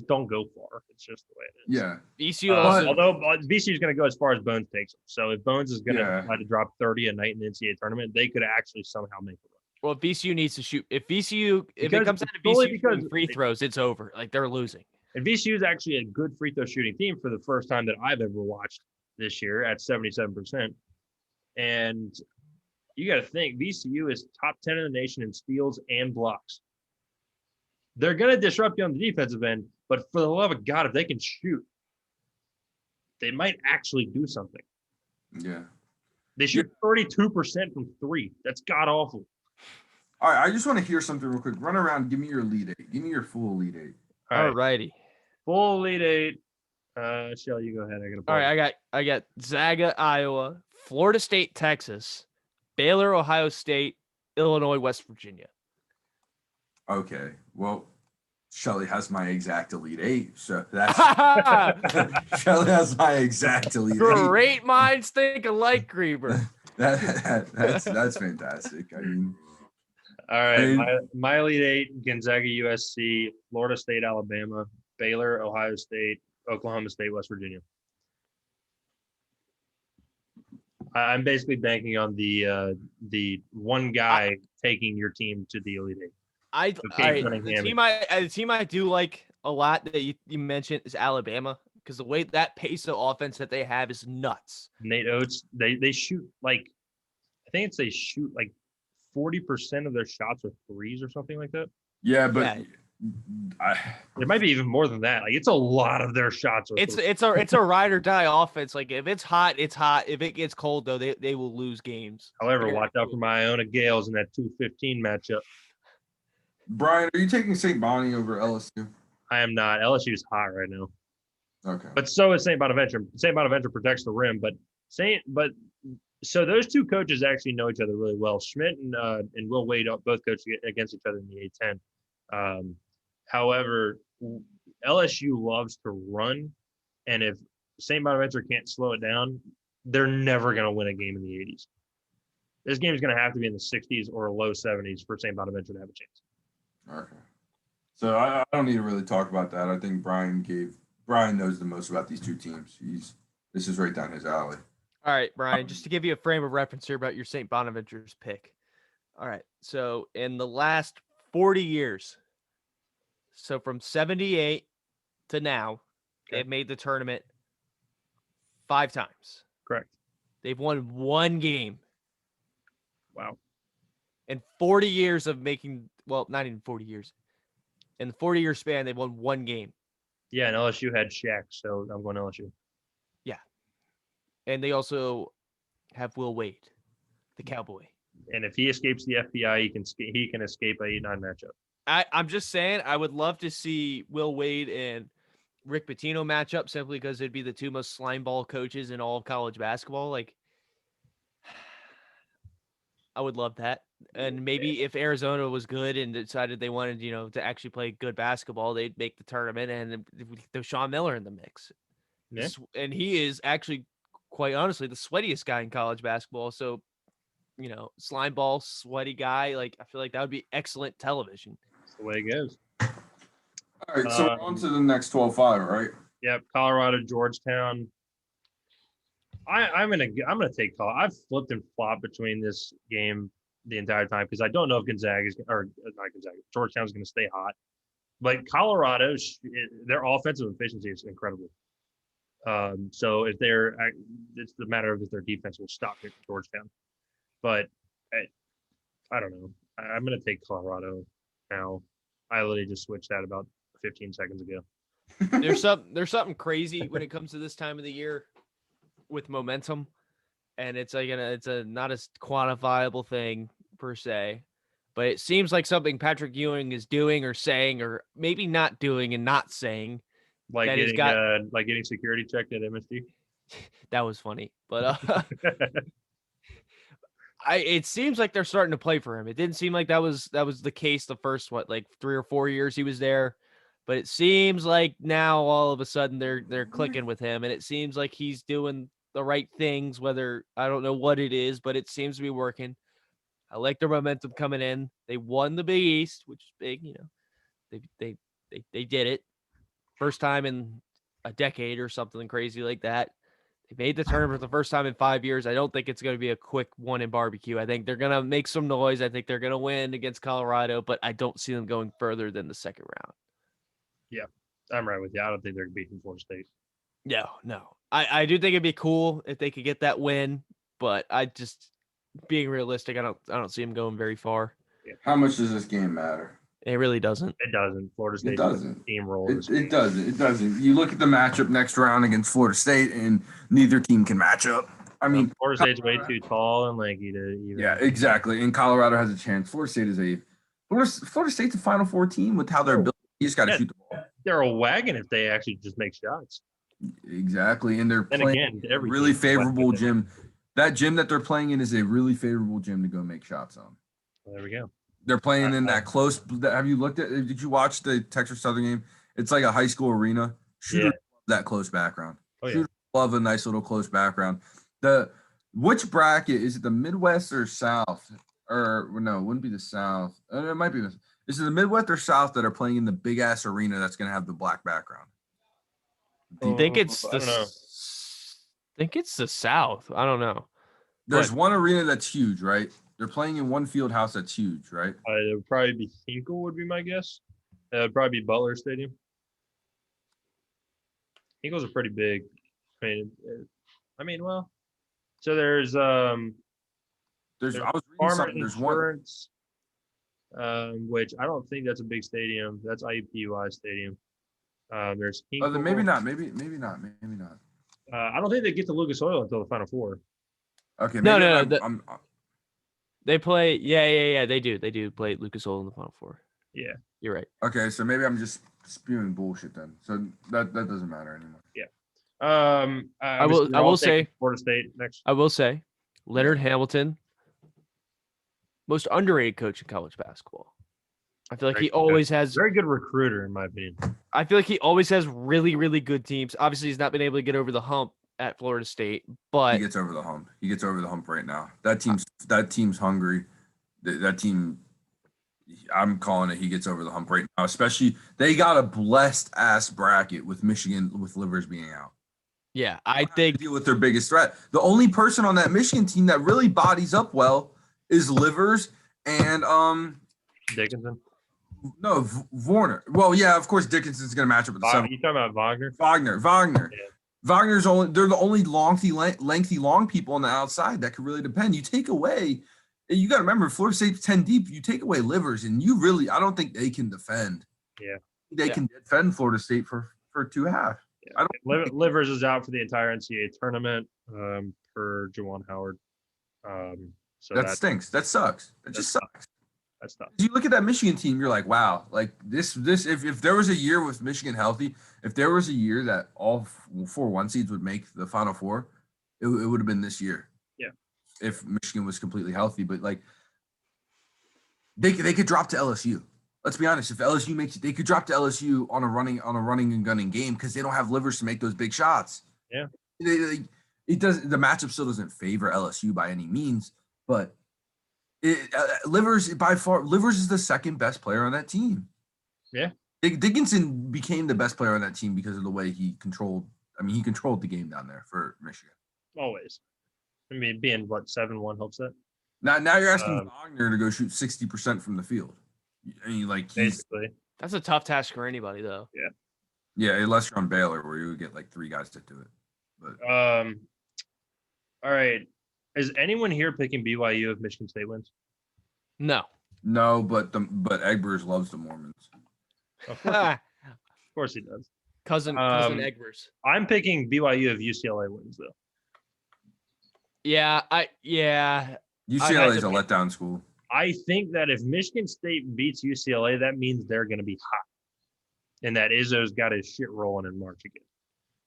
don't go far. It's just the way it is. Yeah. VCU although VCU is going to go as far as Bones takes them. So if Bones is going to try to drop 30 a night in the NCAA tournament, they could actually somehow make it run. Well, VCU needs to shoot. If it comes down to VCU shooting free throws, it's over. Like they're losing. And VCU is actually a good free throw shooting team for the first time that I've ever watched this year at 77%. And you got to think VCU is top 10 in the nation in steals and blocks. They're going to disrupt you on the defensive end, but for the love of God, if they can shoot, they might actually do something. Yeah. They shoot 32% from 3. That's god awful. All right, I just want to hear something real quick. Run around. Give me your Elite 8. Give me your full Elite 8. All righty. Full Elite 8. Shelly, you go ahead. All right, I got Zaga, Iowa, Florida State, Texas, Baylor, Ohio State, Illinois, West Virginia. Okay, well, Shelly has my exact Elite 8, so that's Shelly has my exact Elite 8. Great minds think alike, Greber. That's fantastic. I mean, all right, my Elite 8: Gonzaga, USC, Florida State, Alabama, Baylor, Ohio State, Oklahoma State, West Virginia. I'm basically banking on the one guy taking your team to the Elite 8. The team I do like a lot that you mentioned is Alabama, because the way that pace of offense that they have is nuts. Nate Oates, they shoot like, I think they shoot like 40% of their shots are threes or something like that. Yeah, but it might be even more than that. Like it's a lot of their shots. It's a ride or die offense. Like if it's hot, it's hot. If it gets cold though, they will lose games. However, watch out for my Iona Gales in that 215 matchup. Brian, are you taking St. Bonnie over LSU? I am not. LSU is hot right now. Okay. But so is St. Bonaventure. St. Bonaventure protects the rim, so those two coaches actually know each other really well. Schmidt and Will Wade both coach against each other in the A10. However, LSU loves to run, and if St. Bonaventure can't slow it down, they're never going to win a game in the 80s. This game is going to have to be in the 60s or low 70s for St. Bonaventure to have a chance. Okay. So I don't need to really talk about that. I think Brian knows the most about these two teams. This is right down his alley. All right, Brian, just to give you a frame of reference here about your St. Bonaventure's pick. All right. So in the last 40 years, so from 78 to now, they've made the tournament 5 times. Correct. They've won 1 game. Wow. In 40 years of making, well, not even 40 years. In the 40-year span, they've won 1 game. Yeah, and LSU had Shaq, so I'm going LSU. Yeah. And they also have Will Wade, the Cowboy. And if he escapes the FBI, he can escape a 8-9 matchup. I'm just saying, I would love to see Will Wade and Rick Pitino match up simply because it'd be the 2 most slime ball coaches in all of college basketball. Like, I would love that. And maybe if Arizona was good and decided they wanted, to actually play good basketball, they'd make the tournament and there's Sean Miller in the mix. Yeah. And he is actually, quite honestly, the sweatiest guy in college basketball. So, slime ball, sweaty guy. Like, I feel like that would be excellent television. That's the way it goes. All right, so we're on to the next 12-5, right? Yep, Colorado, Georgetown. I'm gonna take Colorado. I've flipped and flopped between this game the entire time because I don't know if Georgetown's going to stay hot. But Colorado, their offensive efficiency is incredible. So it's the matter of if their defense will stop Georgetown. But I don't know. I'm going to take Colorado now. I literally just switched that about 15 seconds ago. There's something crazy when it comes to this time of the year with momentum, and it's not a quantifiable thing per se, but it seems like something Patrick Ewing is doing or saying, or maybe not doing and not saying. Like getting security checked at MSG. That was funny, but it seems like they're starting to play for him. It didn't seem like that was the case the first 3 or 4 years he was there, but it seems like now all of a sudden they're clicking with him, and it seems like he's doing the right things. Whether I don't know what it is, but it seems to be working. I like their momentum coming in. They won the Big East, which is big. They did it first time in a decade or something crazy like that. They made the tournament for the first time in 5 years. I don't think it's going to be a quick one in barbecue. I think they're going to make some noise. I think they're going to win against Colorado, but I don't see them going further than the second round. Yeah, I'm right with you. I don't think they're beating Florida State. No. I do think it'd be cool if they could get that win, but being realistic, I don't see them going very far. Yeah. How much does this game matter? It really doesn't. It doesn't. Florida State doesn't. Steamroll. It doesn't. It doesn't. You look at the matchup next round against Florida State, and neither team can match up. I mean, Florida State's way too tall and lanky to even. Yeah, exactly. And Colorado has a chance. Florida State's a Final Four team with how they're built. You just got to shoot the ball. They're a wagon if they actually just make shots. Exactly, and they're playing a really favorable gym. That gym that they're playing in is a really favorable gym to go make shots on. Well, there we go. They're playing in that close. Have you looked at? Did you watch the Texas Southern game? It's like a high school arena. Shooters love that close background. Shooters love a nice little close background. Which bracket is it? The Midwest or South? Or no, it wouldn't be the South. It might be. Is it the Midwest or South that are playing in the big ass arena that's going to have the black background? I think it's the South. I don't know. There's one arena that's huge, right? They're playing in one field house that's huge, right? It would probably be Hinkle would be my guess. It would probably be Butler Stadium. Hinkle's are pretty big. Well. So there's I was reading something. There's Insurance, which I don't think that's a big stadium. That's IUPUI Stadium. There's Hinkle. Then maybe not. Maybe not. I don't think they get to Lucas Oil until the Final Four. Okay. No. They play. Yeah. They do play Lucas Oil in the Final Four. Yeah, you're right. Okay, so maybe I'm just spewing bullshit then. So that doesn't matter anymore. Yeah. I will say Florida State next. I will say Leonard Hamilton, most underrated coach in college basketball. I feel like he always has very good recruiter, in my opinion. I feel like he always has really, really good teams. Obviously, he's not been able to get over the hump at Florida State, but he gets over the hump. He gets over the hump right now. That team's hungry. That team, I'm calling it. He gets over the hump right now. Especially they got a blessed ass bracket with Michigan with Livers being out. Yeah, I Have to think deal with their biggest threat. The only person on that Michigan team that really bodies up well is Livers and Dickinson. no Warner. Well, yeah, of course Dickinson's going to match up with the seven. You talking about Wagner? Wagner. Yeah. Wagner's they're the only lengthy long people on the outside that could really depend. You take away, you got to remember Florida State's 10 deep. You take away Livers, and I don't think they can defend. Yeah, they can defend Florida State for 2 halves. Yeah. I don't. Livers is out for the entire NCAA tournament per Juwan Howard. So that stinks. That sucks. That just sucks. That's tough. You look at that Michigan team, you're like, wow, like this. If there was a year with Michigan healthy, if there was a year that all 4 1 seeds would make the Final Four, it would have been this year. Yeah. If Michigan was completely healthy, but like they could drop to LSU. Let's be honest. If LSU makes it, they could drop to LSU on a running and gunning game because they don't have Livers to make those big shots. Yeah. It doesn't. The matchup still doesn't favor LSU by any means, but. Livers is the second best player on that team. Yeah. Dickinson became the best player on that team because of the way he controlled the game down there for Michigan. Always. I mean, being 7-1 helps that. Now you're asking Wagner to go shoot 60% from the field. I mean, basically. That's a tough task for anybody, though. Yeah. Yeah, unless you're on Baylor where you would get like 3 guys to do it. But all right. Is anyone here picking BYU if Michigan State wins? No, but Egbers loves the Mormons. Of course he does. Cousin Egbers. I'm picking BYU if UCLA wins, though. Yeah. UCLA is a letdown school. I think that if Michigan State beats UCLA, that means they're going to be hot, and that Izzo's got his shit rolling in March again.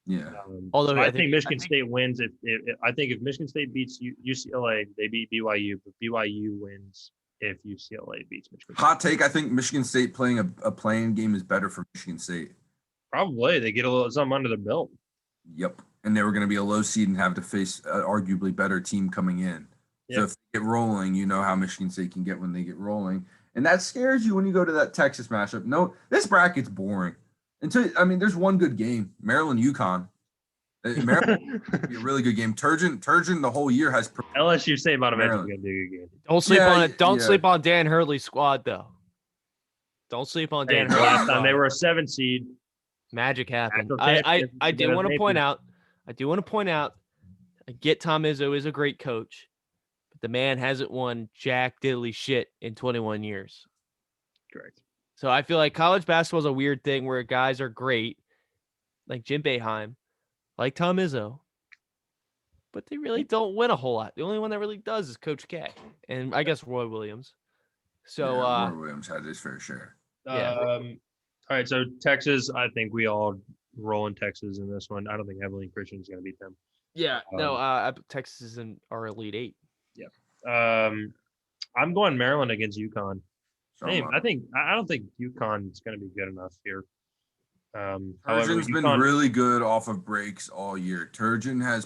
Yeah. Although I think Michigan State wins. If Michigan State beats UCLA, they beat BYU, but BYU wins if UCLA beats Michigan State. Hot take, I think Michigan State playing a playing game is better for Michigan State. Probably. They get a little something under the belt. Yep. And they were going to be a low seed and have to face an arguably better team coming in. Yep. So if they get rolling, you know how Michigan State can get when they get rolling. And that scares you when you go to that Texas matchup. No, this bracket's boring. There's one good game, Maryland UConn. Maryland would be a really good game. Turgeon the whole year has LSU State automatically going to be a good game. Don't sleep on it. Don't sleep on Dan Hurley's squad though. Don't sleep on Dan Hurley's last squad. time they were a 7 seed. Magic happened. I do want to point out. I get Tom Izzo is a great coach, but the man hasn't won jack diddly shit in 21 years. Correct. So I feel like college basketball is a weird thing where guys are great, like Jim Boeheim, like Tom Izzo, but they really don't win a whole lot. The only one that really does is Coach K, and I guess Roy Williams. So Roy Williams had his fair share. All right, so Texas, I think we all roll in Texas in this one. I don't think Abilene Christian is going to beat them. Yeah, Texas is in our Elite Eight. Yeah. I'm going Maryland against UConn. So I don't think UConn is going to be good enough here. Turgeon's been really good off of breaks all year. Turgeon has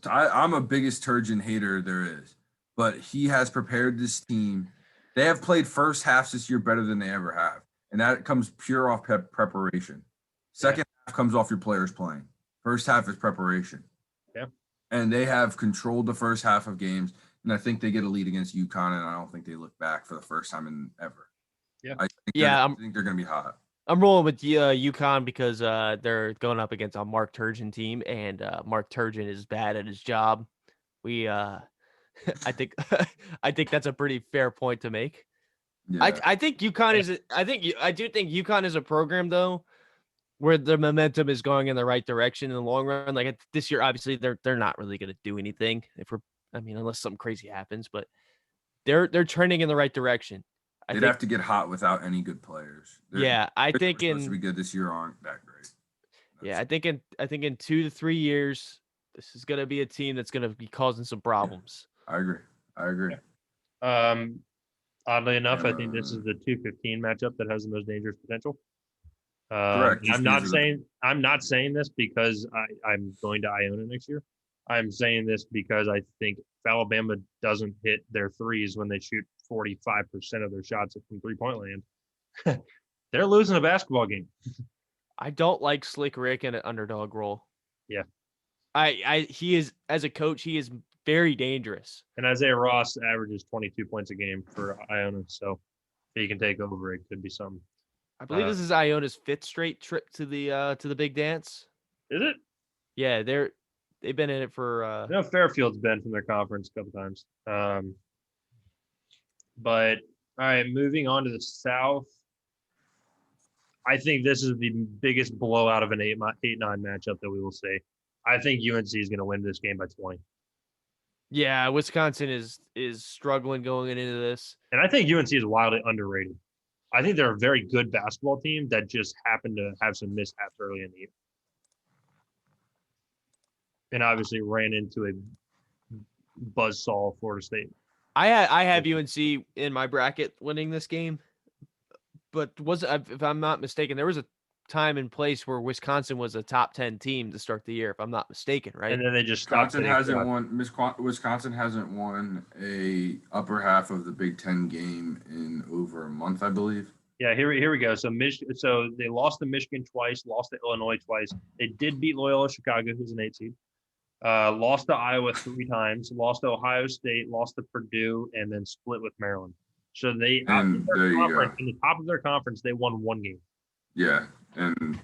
I'm a biggest Turgeon hater there is, but he has prepared this team. They have played first halves this year better than they ever have, and that comes pure off preparation. Second half comes off your players playing. First half is preparation. Yeah, and they have controlled the first half of games. And I think they get a lead against UConn, and I don't think they look back for the first time in ever. Yeah, I think they're going to be hot. I'm rolling with UConn because they're going up against a Mark Turgeon team, and Mark Turgeon is bad at his job. I think that's a pretty fair point to make. Yeah. I think UConn is. I do think UConn is a program though, where the momentum is going in the right direction in the long run. Like this year, obviously they're not really going to do anything unless something crazy happens, but they're trending in the right direction. They'd have to get hot without any good players. I think supposed to be good this year aren't that great. I think in 2 to 3 years, this is going to be a team that's going to be causing some problems. I agree. Yeah. Oddly enough, I think this is the 2-15 matchup that has the most dangerous potential. Correct. I'm not saying this because I'm going to Iona next year. I'm saying this because I think if Alabama doesn't hit their threes when they shoot 45% of their shots from 3-point land. They're losing a basketball game. I don't like Slick Rick in an underdog role. Yeah. He is, as a coach, he is very dangerous. And Isaiah Ross averages 22 points a game for Iona. So if he can take over, it could be something. I believe this is Iona's 5th straight trip to the big dance. Is it? Yeah, they've been in it for No, Fairfield's been from their conference a couple times. But all right, moving on to the South. I think this is the biggest blowout of an 8-9 matchup that we will see. I think UNC is going to win this game by 20. Yeah, Wisconsin is struggling going into this. And I think UNC is wildly underrated. I think they're a very good basketball team that just happened to have some mishaps early in the year. And obviously ran into a buzzsaw Florida State. I have UNC in my bracket winning this game, but if I'm not mistaken, there was a time and place where Wisconsin was a top 10 team to start the year, if I'm not mistaken, right? And then they just stopped. Wisconsin hasn't won a upper half of the Big Ten game in over a month, I believe. Yeah, here we go. So they lost to Michigan twice, lost to Illinois twice. They did beat Loyola Chicago, who's an 8 seed. Lost to Iowa 3 times, lost to Ohio State, lost to Purdue, and then split with Maryland. So in the top of their conference, they won 1 game. Yeah, and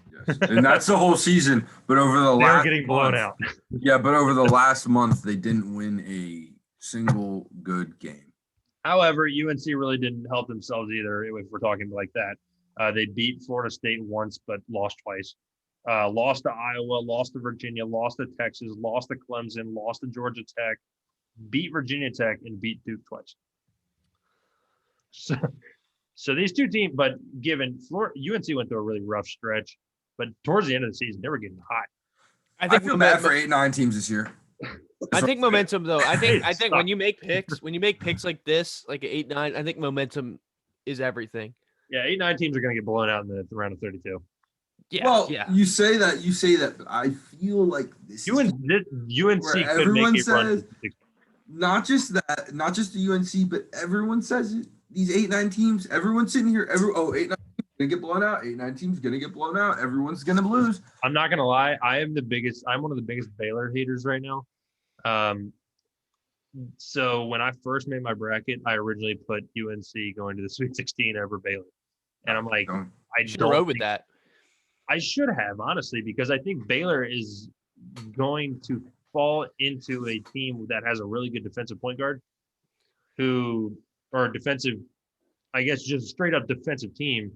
that's the whole season. But over the They're getting blown out. Yeah, but over the last month, they didn't win a single good game. However, UNC really didn't help themselves either. If we're talking like that, they beat Florida State once, but lost twice. Lost to Iowa, lost to Virginia, lost to Texas, lost to Clemson, lost to Georgia Tech, beat Virginia Tech, and beat Duke twice. So these two teams, but given UNC went through a really rough stretch, but towards the end of the season, they were getting hot. I feel bad for 8-9 teams this year. I think momentum, though. I think when you make picks like this, like 8-9, I think momentum is everything. Yeah, 8-9 teams are going to get blown out in the round of 32. Yeah, well, yeah. You say that, but I feel like this UNC could make a run. Not just the UNC, but everyone says it. These 8-9 teams, everyone's sitting here. 8-9 gonna get blown out. 8-9 teams gonna get blown out. Everyone's gonna lose. I'm not gonna lie. I'm one of the biggest Baylor haters right now. So when I first made my bracket, I originally put UNC going to the Sweet 16 over Baylor, and I'm like, I should have rode with that. I should have, honestly, because I think Baylor is going to fall into a team that has a really good defensive point guard defensive, I guess, just straight up defensive team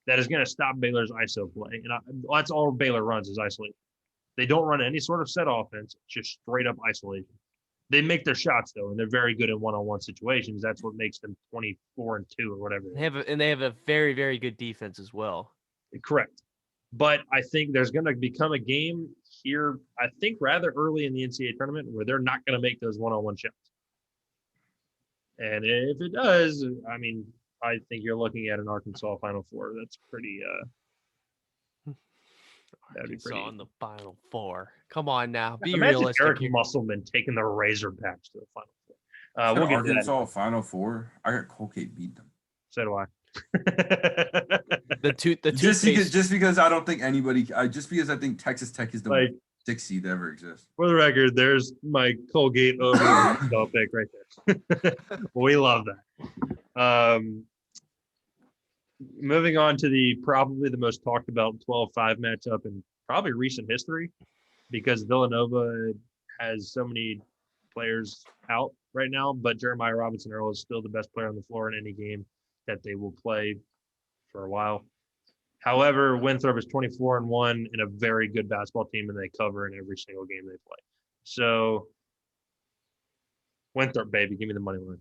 that is going to stop Baylor's ISO play. And that's all Baylor runs is isolation. They don't run any sort of set offense, just straight up isolation. They make their shots, though, and they're very good in one-on-one situations. That's what makes them 24-2 or whatever. They have a very, very good defense as well. Correct. But I think there's going to become a game here, I think rather early in the NCAA tournament, where they're not going to make those one-on-one shots. And if it does, I mean, I think you're looking at an Arkansas Final Four. That's pretty that'd be pretty. On the Final Four. Come on now, be Imagine realistic. Eric Musselman taking the Razorbacks to the Final Four. We'll get to that. Arkansas Final Four. I got Colgate beat them. So do I. Just because I don't think anybody. Just because I think Texas Tech is the 6th seed that ever exists. For the record, there's my Colgate over pick right there. We love that. Moving on to probably the most talked about 12-5 matchup in probably recent history, because Villanova has so many players out right now, but Jeremiah Robinson-Earl is still the best player on the floor in any game that they will play for a while. However, Winthrop is 24-1 and a very good basketball team, and they cover in every single game they play. So, Winthrop, baby, give me the money line.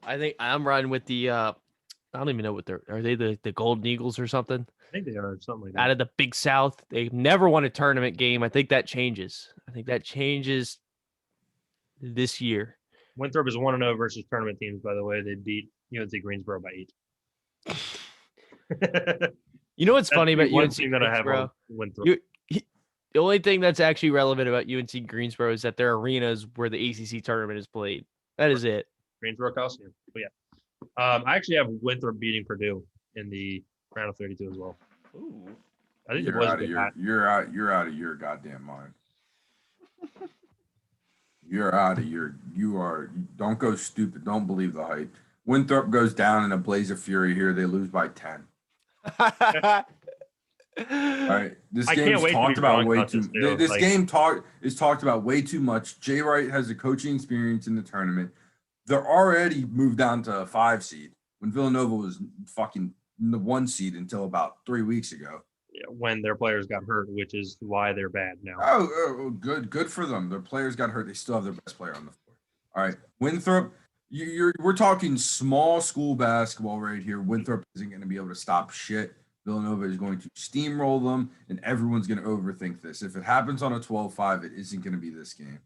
I think I'm riding with the. I don't even know what are they the Golden Eagles or something? I think they are something like that. Out of the Big South, they've never won a tournament game. I think that changes. This year. Winthrop is 1-0 versus tournament teams. By the way, they beat UNC Greensboro by 8. You know what's funny about UNC team that I have on Winthrop? The only thing that's actually relevant about UNC Greensboro is that their arena is where the ACC tournament is played. That is it. Greensboro Coliseum. But yeah. I actually have Winthrop beating Purdue in the round of 32 as well. Ooh. I think the You're boys out get of hot. you're out of your goddamn mind. You're out of don't go stupid. Don't believe the hype. Winthrop goes down in a blaze of fury here. They lose by 10. All right. This I game can't is wait to be talked about wrong way about too this, too. this Like- game is talked about way too much. Jay Wright has the coaching experience in the tournament. They're already moved down to a 5 seed when Villanova was fucking in the 1 seed until about 3 weeks ago. Yeah, when their players got hurt, which is why they're bad now. Oh, good for them. Their players got hurt. They still have their best player on the floor. All right, Winthrop. We're talking small school basketball right here. Winthrop isn't going to be able to stop shit. Villanova is going to steamroll them, and everyone's going to overthink this. If it happens on a 12-5, it isn't going to be this game.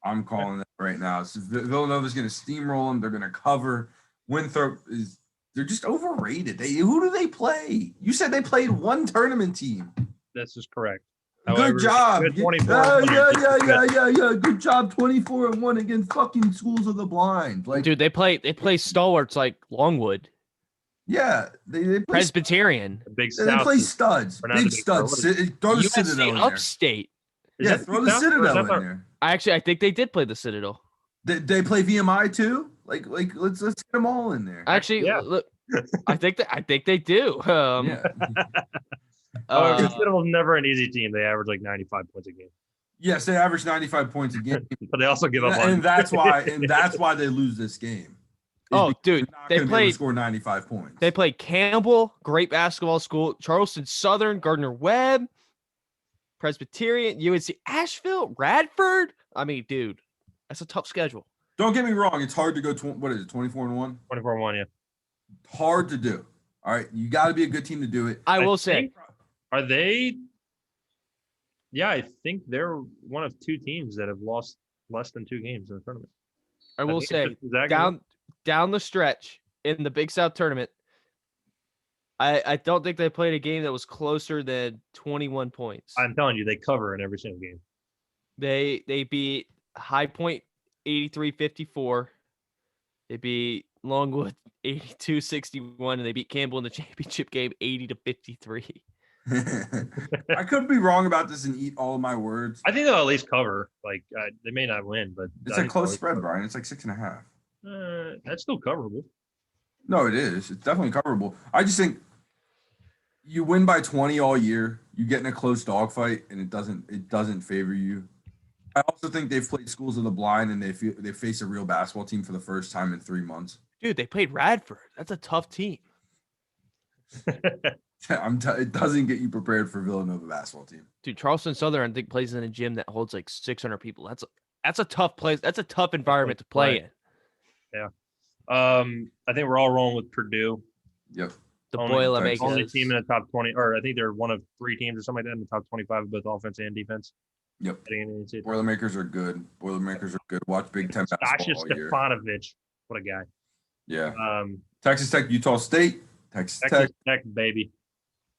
I'm calling that right now. So Villanova is going to steamroll them. They're going to cover. Winthrop they're just overrated. Who do they play? You said they played one tournament team. This is correct. Good job. good Yeah, 24 yeah. Good job. 24-1 against fucking schools of the blind. Like, Dude, they play stalwarts like Longwood, yeah, they play, Presbyterian, The Big they South. play studs. Or not the Big Big studs. South. Throw the USC Citadel in there. Upstate. Is Yeah, that throw the South, or is Citadel that in the- there. I think they did play the Citadel. They play VMI too. Like let's get them all in there. Actually, Yeah. look, I think they do. Yeah. Oh, Citadel's never an easy team. They average like 95 points a game, Yes, they average 95 points a game, but they also give up on. and that's why they lose this game. Oh, Because dude, they're not they gonna be able to played. score 95 points. They played Campbell, great basketball school, Charleston Southern, Gardner Webb, Presbyterian, UNC Asheville, Radford. I mean, dude, that's a tough schedule. Don't get me wrong; it's hard to go. What is it? 24-1. 24-1, yeah. Hard to do. All right, you got to be a good team to do it. I will say, Are they? Yeah, I think they're one of 2 teams that have lost less than 2 games in the tournament. I will think say, it's just Gonzaga. down the stretch in the Big South tournament, I don't think they played a game that was closer than 21 points. I'm telling you, they cover in every single game. They beat High Point 83-54. They beat Longwood 82-61, and they beat Campbell in the championship game 80-53. I could be wrong about this and eat all of my words. I think they'll at least cover. Like they may not win, but It's I a think close they'll spread, cover. Brian. It's like 6.5. That's still coverable. No, it is. It's definitely coverable. I just think you win by 20 all year. You get in a close dogfight, and it doesn't favor you. I also think they've played schools of the blind, and they face a real basketball team for the first time in 3 months. Dude, they played Radford. That's a tough team. It doesn't get you prepared for Villanova basketball team. Dude, Charleston Southern, I think, plays in a gym that holds like 600 people. That's a tough place. That's a tough environment to play in. Yeah. I think we're all rolling with Purdue. Yep. The Only Boilermakers. team in the top 20, or I think they're one of 3 teams or something like that in the top 25 of both offense and defense. Yep. Heading into the NCAA. Boilermakers are good. Boilermakers are good. Watch Big Ten basketball Stasha all year. Stefanovic. What a guy. Yeah. Texas Tech, Utah State. Texas Texas Tech. Tech, baby.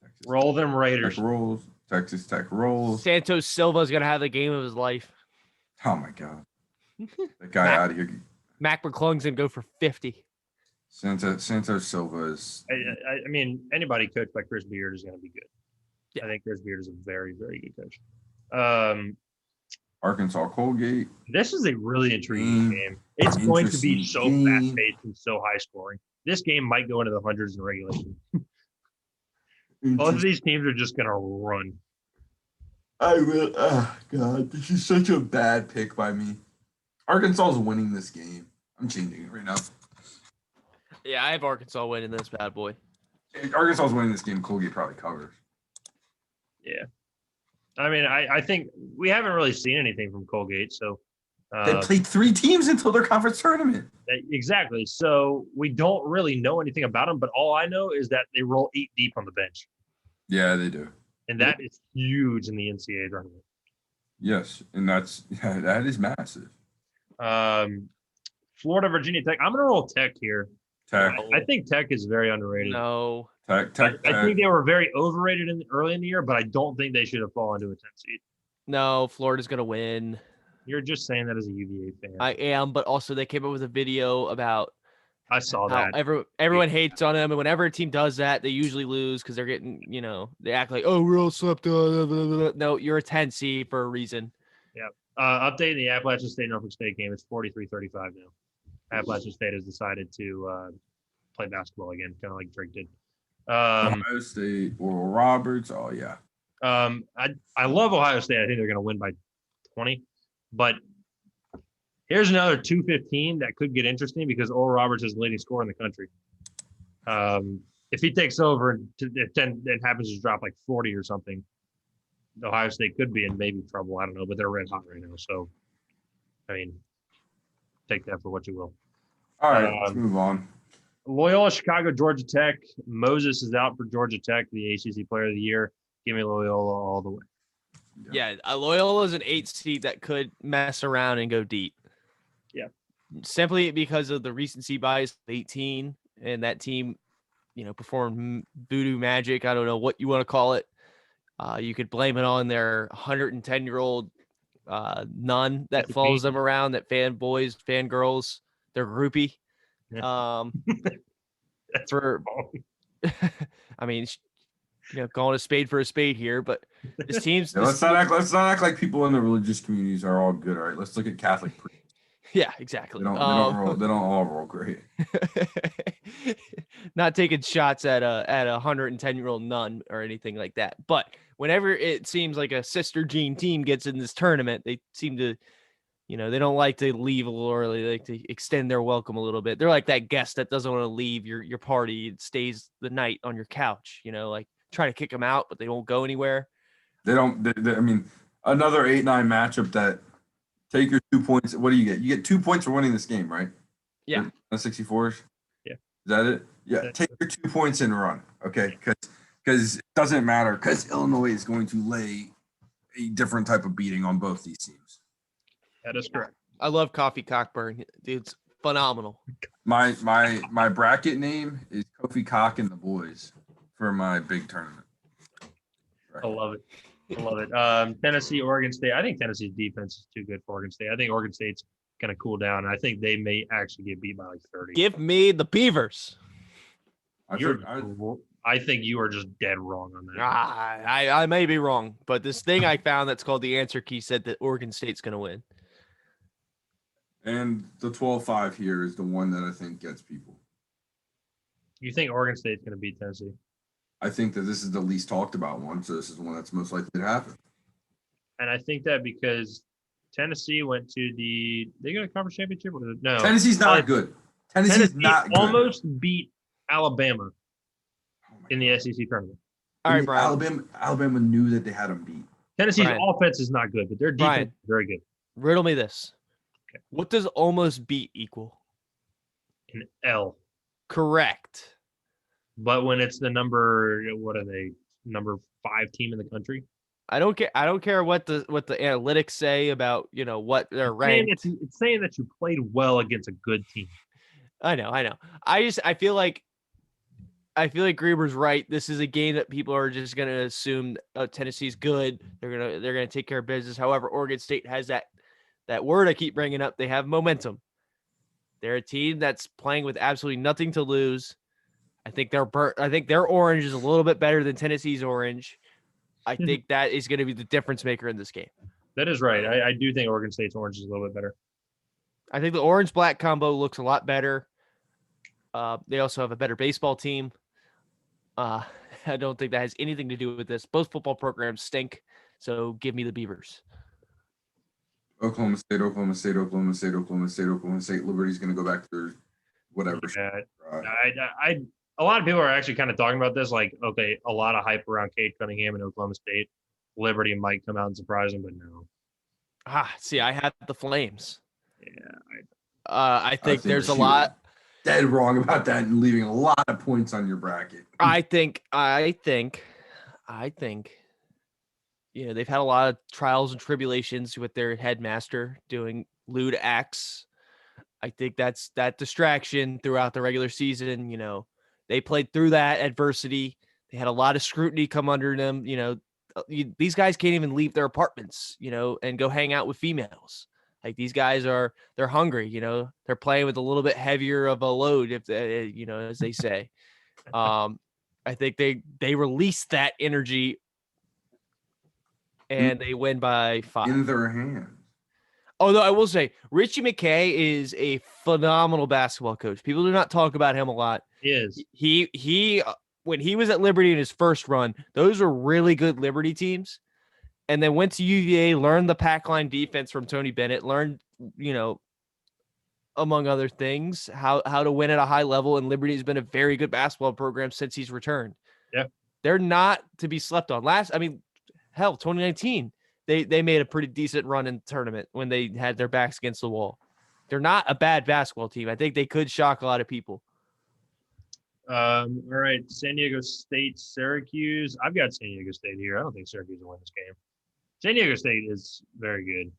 Texas Roll them Tech Raiders. rolls. Texas Tech rolls. Santos Silva is going to have the game of his life. Oh my God. That guy out of here. Mac McClung's going to go for 50. Santos Silva is. I mean, anybody coached by Chris Beard is going to be good. Yeah. I think Chris Beard is a very, very good coach. Arkansas Colgate. This is a really intriguing game. It's going to be Interesting so game. fast-paced and so high-scoring. This game might go into the hundreds in regulation. Both of these teams are just going to run. I will. Oh God, this is such a bad pick by me. Arkansas is winning this game. I'm changing it right now. Yeah, I have Arkansas winning this bad boy. Arkansas is winning this game. Colgate probably covers. Yeah. I mean, I think we haven't really seen anything from Colgate, so They played 3 teams until their conference tournament. exactly. So we don't really know anything about them, but all I know is that they roll 8 deep on the bench, Yeah, they do. and that is huge in the NCAA tournament. Yes, and that is massive. Florida, Virginia Tech. I'm going to roll Tech here. Tech, I think Tech is very underrated. No. Tech. I think they were very overrated early in the year, but I don't think they should have fallen to a 10 seed. No, Florida's going to win. You're just saying that as a UVA fan. I am, but also they came up with a video about I saw How that. everyone hates on them, and whenever a team does that, they usually lose because they're getting, they act like, oh, we're all swept. No, you're a 10 seed for a reason. Yeah. Update the Appalachian State Norfolk State game. It's 43-35 now. Appalachian State has decided to play basketball again, kind of like Drake did. Ohio State, Oral Roberts. Oh yeah. I love Ohio State. I think they're going to win by 20, but here's another 215 that could get interesting because Oral Roberts is the leading scorer in the country. If he takes over and it happens to drop like 40 or something, Ohio State could be in maybe trouble. I don't know, but they're red hot right now. So, I mean, take that for what you will. All right, let's move on. Loyola, Chicago, Georgia Tech. Moses is out for Georgia Tech, the ACC Player of the Year. Give me Loyola all the way. Yeah, Loyola is an 8 seed that could mess around and go deep. Yeah. Simply because of the recency bias of 18, and that team, performed voodoo magic. I don't know what you want to call it. You could blame it on their 110-year-old nun that follows them around, that fanboys, fangirls, their groupie. Yeah. I mean, calling a spade for a spade here, but this team's. Let's not act like people in the religious communities are all good. All right, let's look at Catholic priests. Yeah, exactly. They don't all roll great. Not taking shots at a 110-year-old nun or anything like that. But whenever it seems like a Sister Jean team gets in this tournament, they seem to, they don't like to leave a little early. They like to extend their welcome a little bit. They're like that guest that doesn't want to leave your party and stays the night on your couch, like try to kick them out, but they won't go anywhere. They don't. I mean, another 8-9 matchup that take your 2 points. What do you get? You get 2 points for winning this game, right? Yeah. On 64s? Yeah. Is that it? Yeah. Take your 2 points and run. Okay. Because it doesn't matter. Because Illinois is going to lay a different type of beating on both these teams. That is correct. I love Coffee Cockburn. Dude's phenomenal. My bracket name is Kofi Cock and the Boys for my big tournament. I love it. Tennessee, Oregon State. I think Tennessee's defense is too good for Oregon State. I think Oregon State's going to cool down, and I think they may actually get beat by like 30. Give me the Beavers. I think you are just dead wrong on that. I may be wrong, but this thing I found that's called the answer key said that Oregon State's going to win. And the 12-5 here is the one that I think gets people. You think Oregon State's going to beat Tennessee? I think that this is the least talked about one, so this is the one that's most likely to happen. And I think that because Tennessee went to they got a conference championship? No. Tennessee's not good. Tennessee's not good. Almost beat Alabama in the SEC tournament. All right, Brian. Alabama knew that they had them beat. Tennessee's offense is not good, but their defense is very good. Riddle me this. Okay. What does almost beat equal? An L. Correct. But when it's the number 5 team in the country, I don't care what the analytics say about what they're ranked. It's saying that you played well against a good team. I know. I feel like Greber's right. This is a game that people are just going to assume Tennessee's good. They're gonna take care of business. However, Oregon State has that word I keep bringing up. They have momentum. They're a team that's playing with absolutely nothing to lose. I think their orange is a little bit better than Tennessee's orange. I think that is going to be the difference maker in this game. That is right. I do think Oregon State's orange is a little bit better. I think the orange-black combo looks a lot better. They also have a better baseball team. I don't think that has anything to do with this. Both football programs stink, so give me the Beavers. Oklahoma State. Liberty's going to go back to their whatever. Yeah, a lot of people are actually kind of talking about this. Like, okay, a lot of hype around Cade Cunningham and Oklahoma State. Liberty might come out and surprise them, but no. See, I had the Flames. Yeah. I think there's a lot. Dead wrong about that and leaving a lot of points on your bracket. I think. They've had a lot of trials and tribulations with their headmaster doing lewd acts. I think that's that distraction throughout the regular season. They played through that adversity. They had a lot of scrutiny come under them. These guys can't even leave their apartments, and go hang out with females. Like these guys they're hungry, they're playing with a little bit heavier of a load, if as they say. I think they release that energy and they win by 5. In their hands. Although I will say, Richie McKay is a phenomenal basketball coach. People do not talk about him a lot. He is. He when he was at Liberty in his first run, those were really good Liberty teams. And then went to UVA, learned the pack line defense from Tony Bennett, learned, among other things, how to win at a high level. And Liberty has been a very good basketball program since he's returned. Yeah. They're not to be slept on. 2019. They made a pretty decent run in the tournament when they had their backs against the wall. They're not a bad basketball team. I think they could shock a lot of people. All right, San Diego State, Syracuse. I've got San Diego State here. I don't think Syracuse will win this game. San Diego State is very good.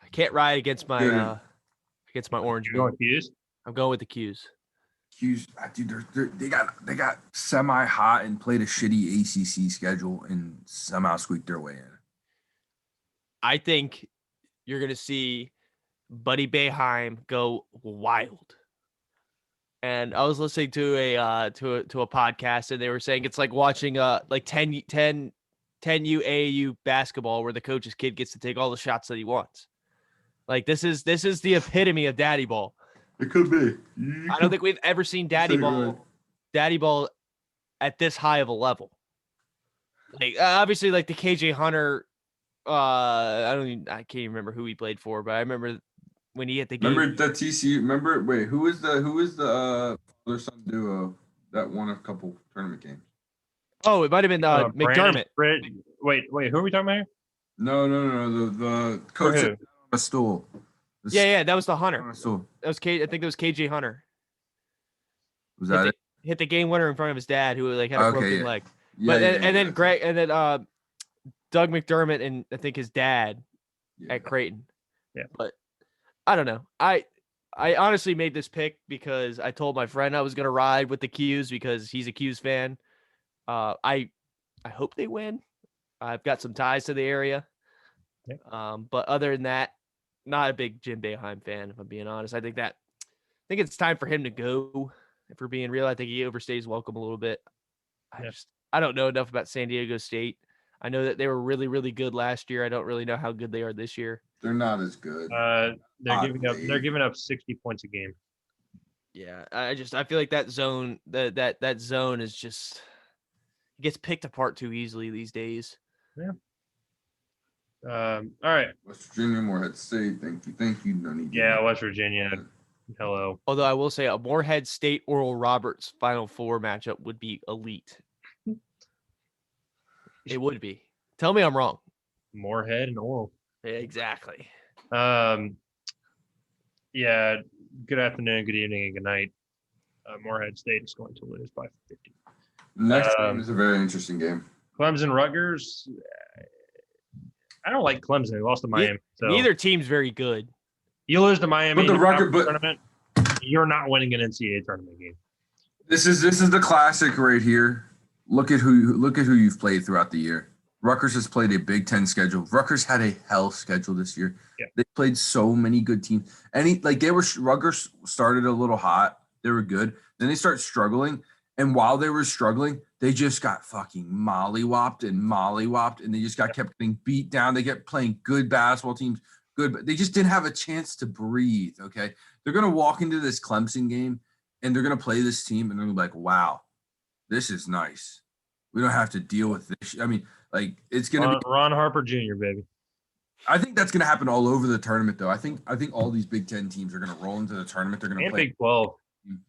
I can't ride against my orange. You're going Q's? I'm going with the Q's. Q's, dude, they got semi-hot and played a shitty ACC schedule and somehow squeaked their way in. I think you're going to see Buddy Boeheim go wild. And I was listening to a podcast, and they were saying it's like watching 10U AAU basketball where the coach's kid gets to take all the shots that he wants. Like this is the epitome of daddy ball. It could be. I don't think we've ever seen daddy ball at this high of a level. Like obviously, like the KJ Hunter. I can't even remember who he played for, but I remember when he hit the game. Remember that TCU? Remember? Wait, who was the father son duo that won a couple tournament games? Oh, it might have been McDermott. Wait, who are we talking about here? No. The coach on a stool. Yeah, that was the Hunter. On a stool. That was I think that was KJ Hunter. Was that it? Hit the game winner in front of his dad, who had a broken leg. Then Greg, and then Doug McDermott and I think his dad at Creighton. Yeah, but I don't know. I honestly made this pick because I told my friend I was gonna ride with the Qs because he's a Qs fan. I hope they win. I've got some ties to the area. Yeah. But other than that, not a big Jim Boeheim fan, if I'm being honest. I think it's time for him to go. If we're being real, I think he overstays welcome a little bit. I don't know enough about San Diego State. I know that they were really, really good last year. I don't really know how good they are this year. They're not as good. They're giving up 60 points a game. Yeah, I feel like that zone that zone is just it gets picked apart too easily these days. Yeah. All right. West Virginia, Morehead State. Thank you. No need. Yeah, West Virginia. Hello. Although I will say a Morehead State Oral Roberts Final Four matchup would be elite. It would be. Tell me I'm wrong. Morehead and Oral. Yeah, exactly. Yeah. Good afternoon, good evening, and good night. Morehead State is going to lose by 50. Next game is a very interesting game. Clemson Rutgers. I don't like Clemson. They lost to Miami. So neither team's very good. You lose to Miami but the Rutgers tournament, you're not winning an NCAA tournament game. This is the classic right here. Look at who you've played throughout the year. Rutgers has played a Big Ten schedule. Rutgers had a hell schedule this year. Yeah. They played so many good teams. Rutgers started a little hot. They were good. Then they start struggling. And while they were struggling, they just got fucking mollywopped, and they just kept getting beat down. They kept playing good basketball teams, but they just didn't have a chance to breathe. Okay. They're going to walk into this Clemson game and they're going to play this team and they're going to be like, wow, this is nice. We don't have to deal with this. I mean, like it's going to be Ron Harper Jr., baby. I think that's going to happen all over the tournament, though. I think all these Big Ten teams are going to roll into the tournament. They're going to play Big 12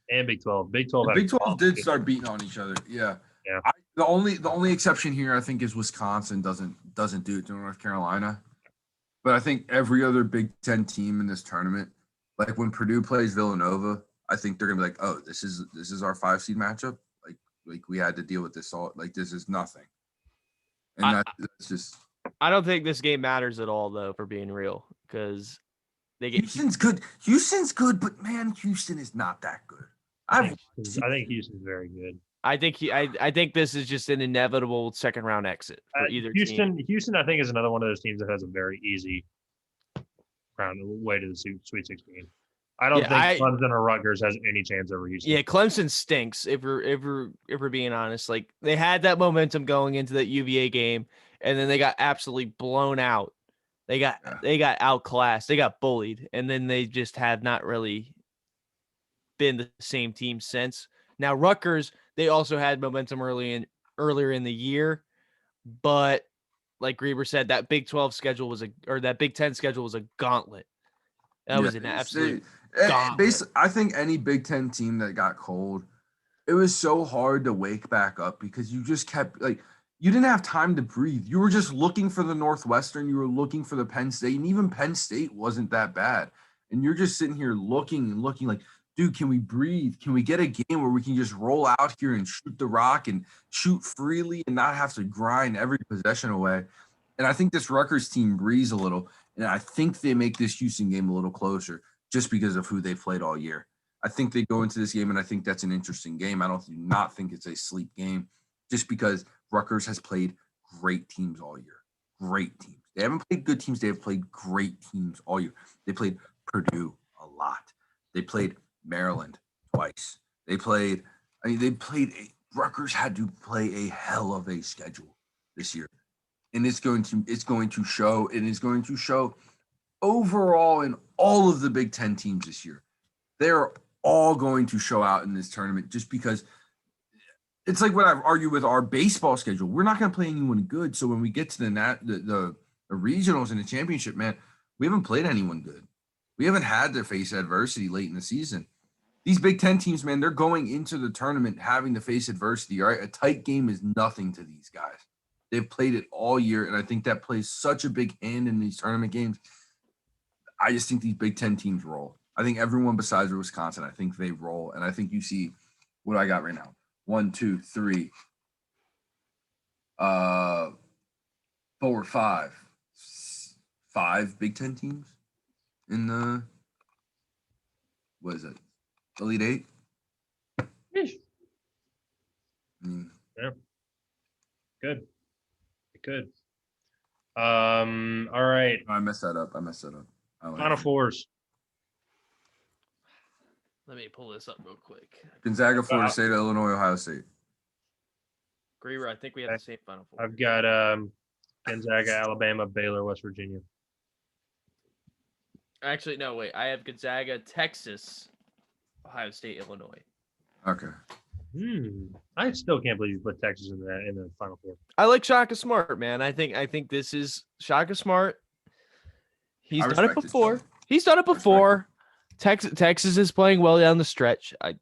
and Big 12. Big 12. Big 12 did start beating on each other. Yeah. Yeah. The only exception here, I think, is Wisconsin doesn't do it to North Carolina. But I think every other Big Ten team in this tournament, like when Purdue plays Villanova, I think they're gonna be like, oh, this is our 5 seed matchup. Like we had to deal with this all. Like this is nothing. And that's just. I don't think this game matters at all, though, for being real, because they get Houston's good. Houston's good, but man, Houston is not that good. I think Houston's very good. I think this is just an inevitable second round exit for either team. Houston, I think, is another one of those teams that has a very easy way to the Sweet 16. I don't think Clemson or Rutgers has any chance over Houston. Yeah, Clemson stinks. If we're being honest, like they had that momentum going into that UVA game, and then they got absolutely blown out. They got outclassed. They got bullied, and then they just have not really been the same team since. Now Rutgers, they also had momentum earlier in the year, but like Greber said, that Big 12 schedule that Big 10 schedule was a gauntlet. That was an absolute gauntlet. Basically, I think any Big 10 team that got cold, it was so hard to wake back up because you just kept you didn't have time to breathe. You were just looking for the Northwestern, you were looking for the Penn State, and even Penn State wasn't that bad. And you're just sitting here looking like, dude, can we breathe? Can we get a game where we can just roll out here and shoot the rock and shoot freely and not have to grind every possession away? And I think this Rutgers team breathes a little, and I think they make this Houston game a little closer just because of who they played all year. I think they go into this game, and I think that's an interesting game. I do not think it's a sleep game just because Rutgers has played great teams all year. Great teams. They haven't played good teams. They have played great teams all year. They played Purdue a lot. They played Maryland twice. Rutgers had to play a hell of a schedule this year. And it's going to show overall in all of the Big Ten teams this year. They're all going to show out in this tournament just because it's like what I've argued with our baseball schedule. We're not going to play anyone good. So when we get to the regionals and the championship, man, we haven't played anyone good. We haven't had to face adversity late in the season. These Big Ten teams, man, they're going into the tournament having to face adversity, all right? A tight game is nothing to these guys. They've played it all year, and I think that plays such a big hand in these tournament games. I just think these Big Ten teams roll. I think everyone besides Wisconsin, I think they roll. And I think you see what do I got right now? 1, 2, 3, 4, 5. 5 Big Ten teams in the what is it? Elite Eight? Yeah. Good. Good. All right. I messed that up. Final fours. Let me pull this up real quick. Gonzaga, Florida State, Illinois, Ohio State. Greber, I think we have the same Final Four. I've got Gonzaga, Alabama, Baylor, West Virginia. Actually, no, wait. I have Gonzaga, Texas, Ohio State, Illinois. Okay. I still can't believe you put Texas in the Final Four. I like Shaka Smart, man. I think this is Shaka Smart. He's done it before. Texas is playing well down the stretch. I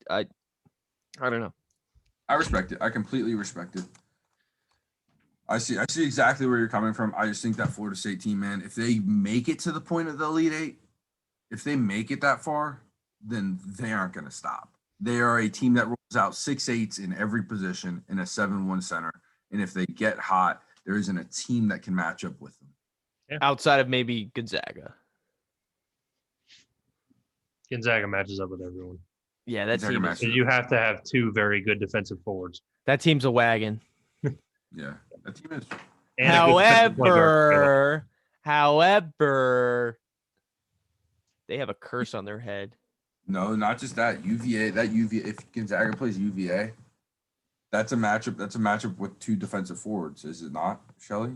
don't know. I respect it. I completely respect it. I see exactly where you're coming from. I just think that Florida State team, man, if they make it to the point of the Elite Eight, if they make it that far, then they aren't going to stop. They are a team that rolls out 6-8s in every position in a 7-1 center. And if they get hot, there isn't a team that can match up with them. Yeah. Outside of maybe Gonzaga. Gonzaga matches up with everyone. Yeah, that team is. You have to have 2 very good defensive forwards. That team's a wagon. Yeah, that team is. However, they have a curse on their head. No, not just that. UVA. If Gonzaga plays UVA, that's a matchup. That's a matchup with 2 defensive forwards, is it not, Shelly?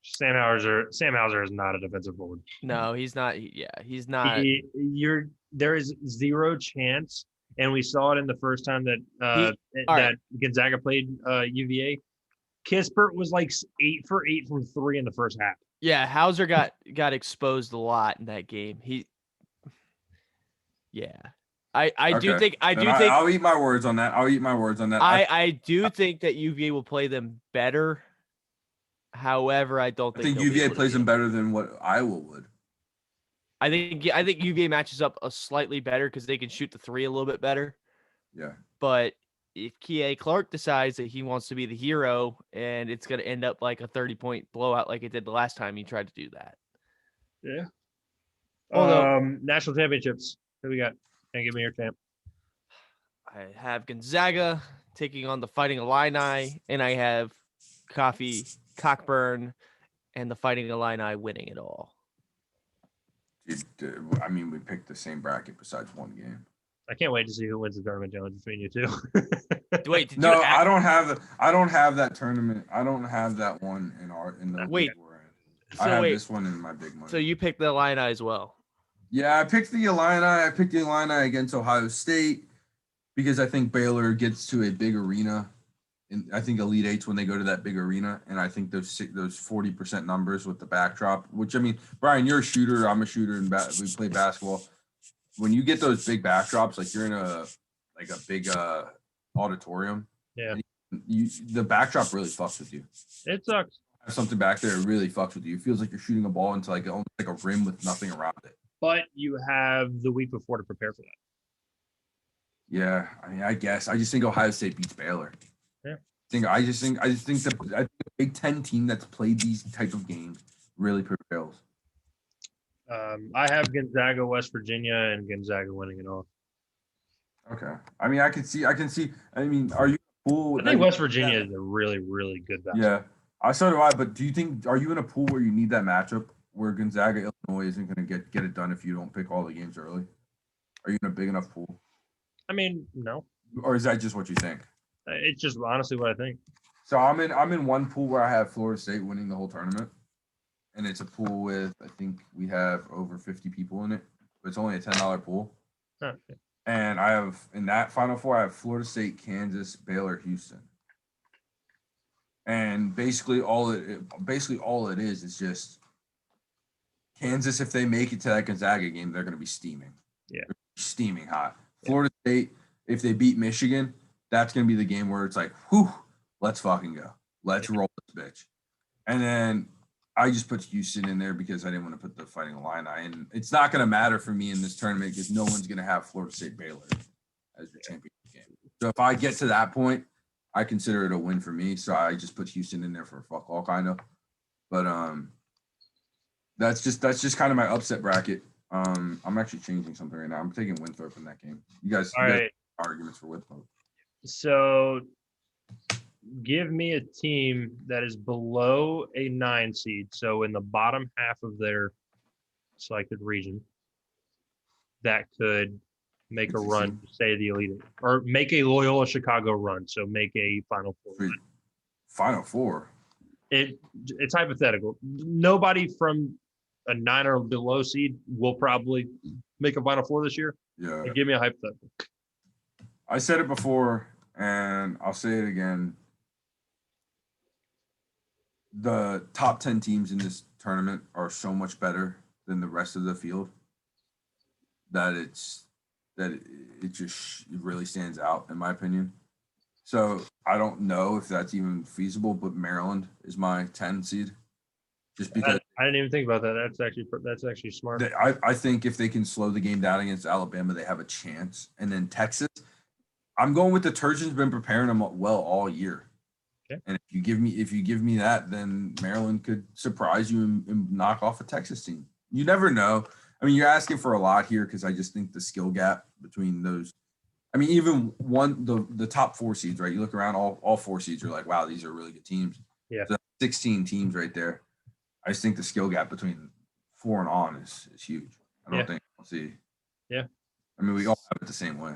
Sam Hauser is not a defensive forward. No, he's not. He's not. There is 0 chance, and we saw it in the first time that Gonzaga played UVA. Kispert was like 8 for 8 from 3 in the first half. Yeah, Hauser got exposed a lot in that game. I do think I'll eat my words on that. I do think that UVA will play them better. However, I think UVA plays them better than what Iowa would. I think UVA matches up a slightly better because they can shoot the 3 a little bit better. Yeah. But if K.A. Clark decides that he wants to be the hero and it's going to end up like a 30-point blowout like it did the last time he tried to do that. Yeah. National championships. Who we got? Can you give me your champ? I have Gonzaga taking on the Fighting Illini, and I have Cockburn and the Fighting Illini winning it all. I mean, we picked the same bracket besides one game. I can't wait to see who wins the tournament challenge between you two. Wait, did No, you I don't have that tournament. I don't have that one in the Wait. league we're in. So I have wait, this one in my big money. so you picked the Illini as well? Yeah, I picked the Illini. I picked the Illini against Ohio State because I think Baylor gets to a big arena. And I think Elite Eight's when they go to that big arena. And I think those 40% numbers with the backdrop, which, I mean, Brian, you're a shooter. I'm a shooter, and we play basketball. When you get those big backdrops, like you're in a big auditorium. Yeah. The backdrop really fucks with you. It sucks. Have something back there, it really fucks with you. It feels like you're shooting a ball into almost like a rim with nothing around it. But you have the week before to prepare for that. Yeah, I mean, I guess I just think Ohio State beats Baylor. Yeah. I just think the Big Ten team that's played these type of games really prevails. I have Gonzaga, West Virginia, and Gonzaga winning it all. Okay. I mean, I can see. I mean, are you in a pool? I think West Virginia is a really, really good basketball. Yeah, so do I. But are you in a pool where you need that matchup where Gonzaga, Illinois isn't going to get it done if you don't pick all the games early? Are you in a big enough pool? I mean, no. Or is that just what you think? It's just honestly what I think. So I'm in one pool where I have Florida State winning the whole tournament, and it's a pool with I think we have over 50 people in it. But it's only a $10 pool. Okay. And I have in that Final Four, I have Florida State, Kansas, Baylor, Houston. And basically all it is just Kansas. If they make it to that Gonzaga game, they're going to be steaming. Yeah, steaming hot. Florida State, if they beat Michigan, that's going to be the game where it's like, whew, let's fucking go. Let's roll this bitch. And then I just put Houston in there because I didn't want to put the Fighting Illini. And it's not going to matter for me in this tournament because no one's going to have Florida State Baylor as the championship game. So if I get to that point, I consider it a win for me. So I just put Houston in there for fuck all kind of. But that's just kind of my upset bracket. I'm actually changing something right now. I'm taking Winthrop in that game. You guys arguments for Winthrop. So give me a team that is below a 9 seed, so in the bottom half of their selected region, that could make a run, say the Elite Eight, or make a Loyola Chicago run. So make a Final Four. Run. Final Four. It's hypothetical. Nobody from a 9 or below seed will probably make a Final Four this year. Yeah. Give me a hypothetical. I said it before, and I'll say it again. The top 10 teams in this tournament are so much better than the rest of the field that it just really stands out, in my opinion. So I don't know if that's even feasible, but Maryland is my 10 seed. Just because I didn't even think about that. That's actually smart. I think if they can slow the game down against Alabama, they have a chance. And then Texas, I'm going with the Trojans. Been preparing them well all year. Okay. And if you give me that, then Maryland could surprise you and knock off a Texas team. You never know. I mean, you're asking for a lot here because I just think the skill gap between those. I mean, even the top 4 seeds, right? You look around, all 4 seeds are like, wow, these are really good teams. Yeah. So 16 teams right there. I just think the skill gap between 4 and on is huge. I don't think we'll see. Yeah. I mean, we all have it the same way.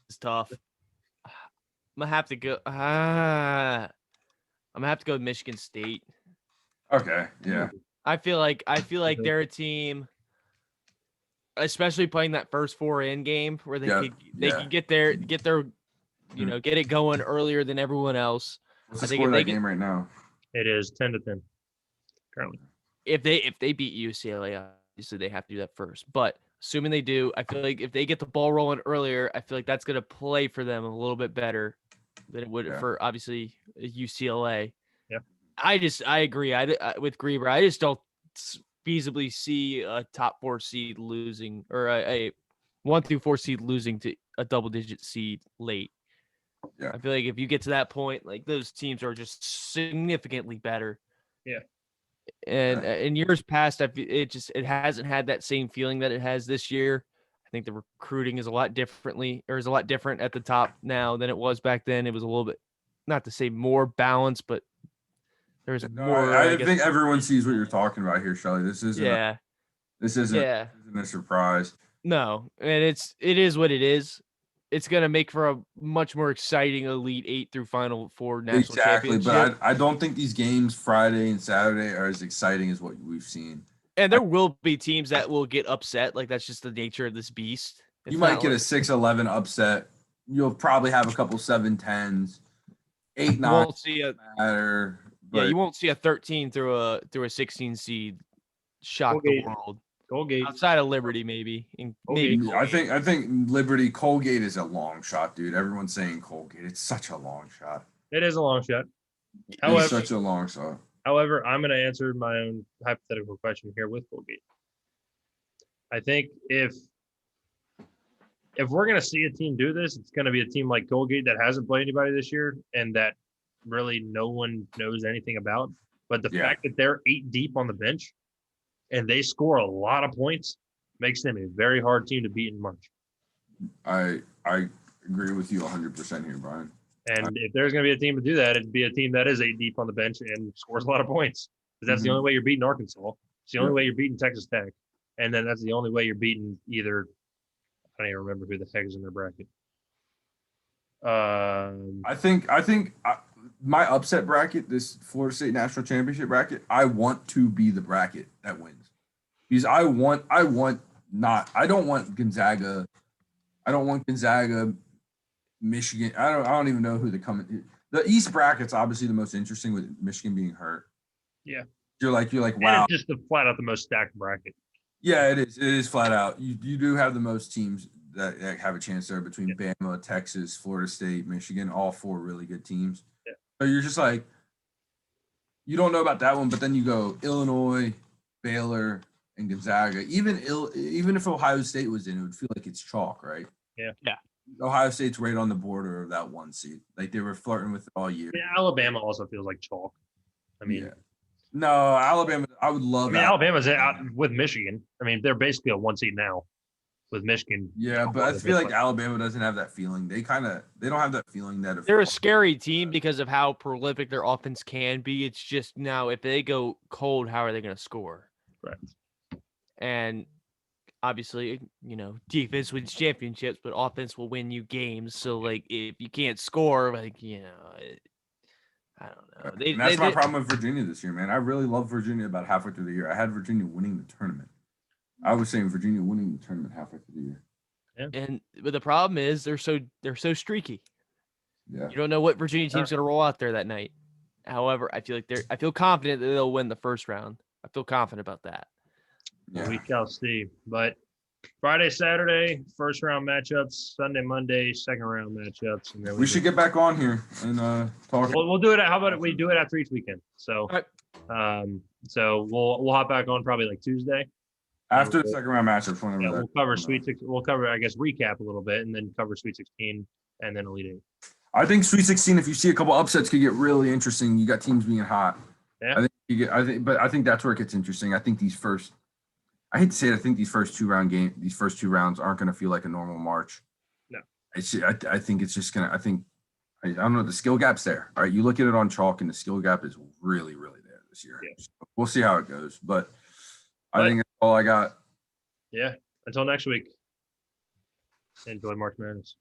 It's tough. I'm gonna have to go. I'm gonna have to go with Michigan State. Okay. Yeah. I feel like they're a team, especially playing that first 4-in game where they can get their get it going earlier than everyone else. What's the score of that game right now? It is 10-10 currently. If they beat UCLA, obviously they have to do that first. But assuming they do, I feel like if they get the ball rolling earlier, I feel like that's going to play for them a little bit better than it would for obviously UCLA. Yeah, I agree. With Greber, I just don't feasibly see a top 4 seed losing or a 1 through 4 seed losing to a double-digit seed late. Yeah, I feel like if you get to that point, like those teams are just significantly better. Yeah. And in years past, it hasn't had that same feeling that it has this year. I think the recruiting is a lot different at the top now than it was back then. It was a little bit, not to say more balanced, but there's more. I think everyone sees what you're talking about here, Shelly. This isn't. Yeah. This isn't a surprise. No, and it is what it is. It's gonna make for a much more exciting Elite Eight through Final Four national championship. But I don't think these games Friday and Saturday are as exciting as what we've seen. And there will be teams that will get upset. Like that's just the nature of this beast. You might get a 6-11 upset. You'll probably have a couple 7-10s, 8-9. You won't see a matter. Yeah, you won't see a 13 through a 16 seed shock the world. Colgate. Outside of Liberty, maybe. Maybe I think Liberty Colgate is a long shot, dude. Everyone's saying Colgate. It's such a long shot. It is a long shot. It's such a long shot. However, I'm going to answer my own hypothetical question here with Colgate. I think if we're going to see a team do this, it's going to be a team like Colgate that hasn't played anybody this year and that really no one knows anything about. But the fact that they're 8 deep on the bench and they score a lot of points makes them a very hard team to beat in March. I agree with you 100% here, Brian. And if there's going to be a team to do that, it'd be a team that is 8 deep on the bench and scores a lot of points. Because that's the only way you're beating Arkansas. It's the only way you're beating Texas Tech. And then that's the only way you're beating either – I don't even remember who the heck is in their bracket. I think my upset bracket, this Florida State National Championship bracket, I want to be the bracket that wins. Because I don't want Gonzaga. I don't want Gonzaga, Michigan. I don't even know who the coming. The East bracket's obviously the most interesting with Michigan being hurt. Yeah. You're like, wow. And it's just the flat out the most stacked bracket. Yeah, it is. It is flat out. You do have the most teams that have a chance there between Bama, Texas, Florida State, Michigan, all 4 really good teams. Yeah. So you're just like, you don't know about that one, but then you go Illinois, Baylor, and Gonzaga. Even if Ohio State was in, it would feel like it's chalk, right? Yeah. Yeah. Ohio State's right on the border of that 1 seed. Like they were flirting with it all year. Yeah, Alabama also feels like chalk. I mean, no, Alabama. I would love. I mean, Alabama's out with Michigan. I mean, they're basically a 1 seed now with Michigan. Yeah, but I feel like Alabama doesn't have that feeling. They don't have that feeling that they're a scary team because of how prolific their offense can be. It's just now if they go cold, how are they going to score? Right. And obviously, defense wins championships, but offense will win you games. So, like, if you can't score, like, I don't know. That's my problem with Virginia this year, man. I really love Virginia about halfway through the year. I had Virginia winning the tournament. I was saying Virginia winning the tournament halfway through the year. Yeah. But the problem is they're so streaky. Yeah. You don't know what Virginia team's going to roll out there that night. However, I feel confident that they'll win the first round. I feel confident about that. Yeah. We shall see. But Friday, Saturday, first round matchups. Sunday, Monday, second round matchups. And then we should get back on here and talk. We'll do it. How about we do it after each weekend? So, so we'll hop back on probably like Tuesday after the second round matchups. Whenever we'll cover We'll cover, I guess, recap a little bit and then cover Sweet 16 and then Elite 8. I think Sweet 16. If you see a couple upsets, could get really interesting. You got teams being hot. Yeah. I think that's where it gets interesting. I think these first. I hate to say it. I think these first 2 rounds aren't going to feel like a normal March. No. I think it's just going to. I don't know. The skill gap's there. All right, you look at it on chalk, and the skill gap is really, really there this year. Yeah. So we'll see how it goes, but I think that's all I got. Yeah. Until next week. Enjoy March Madness.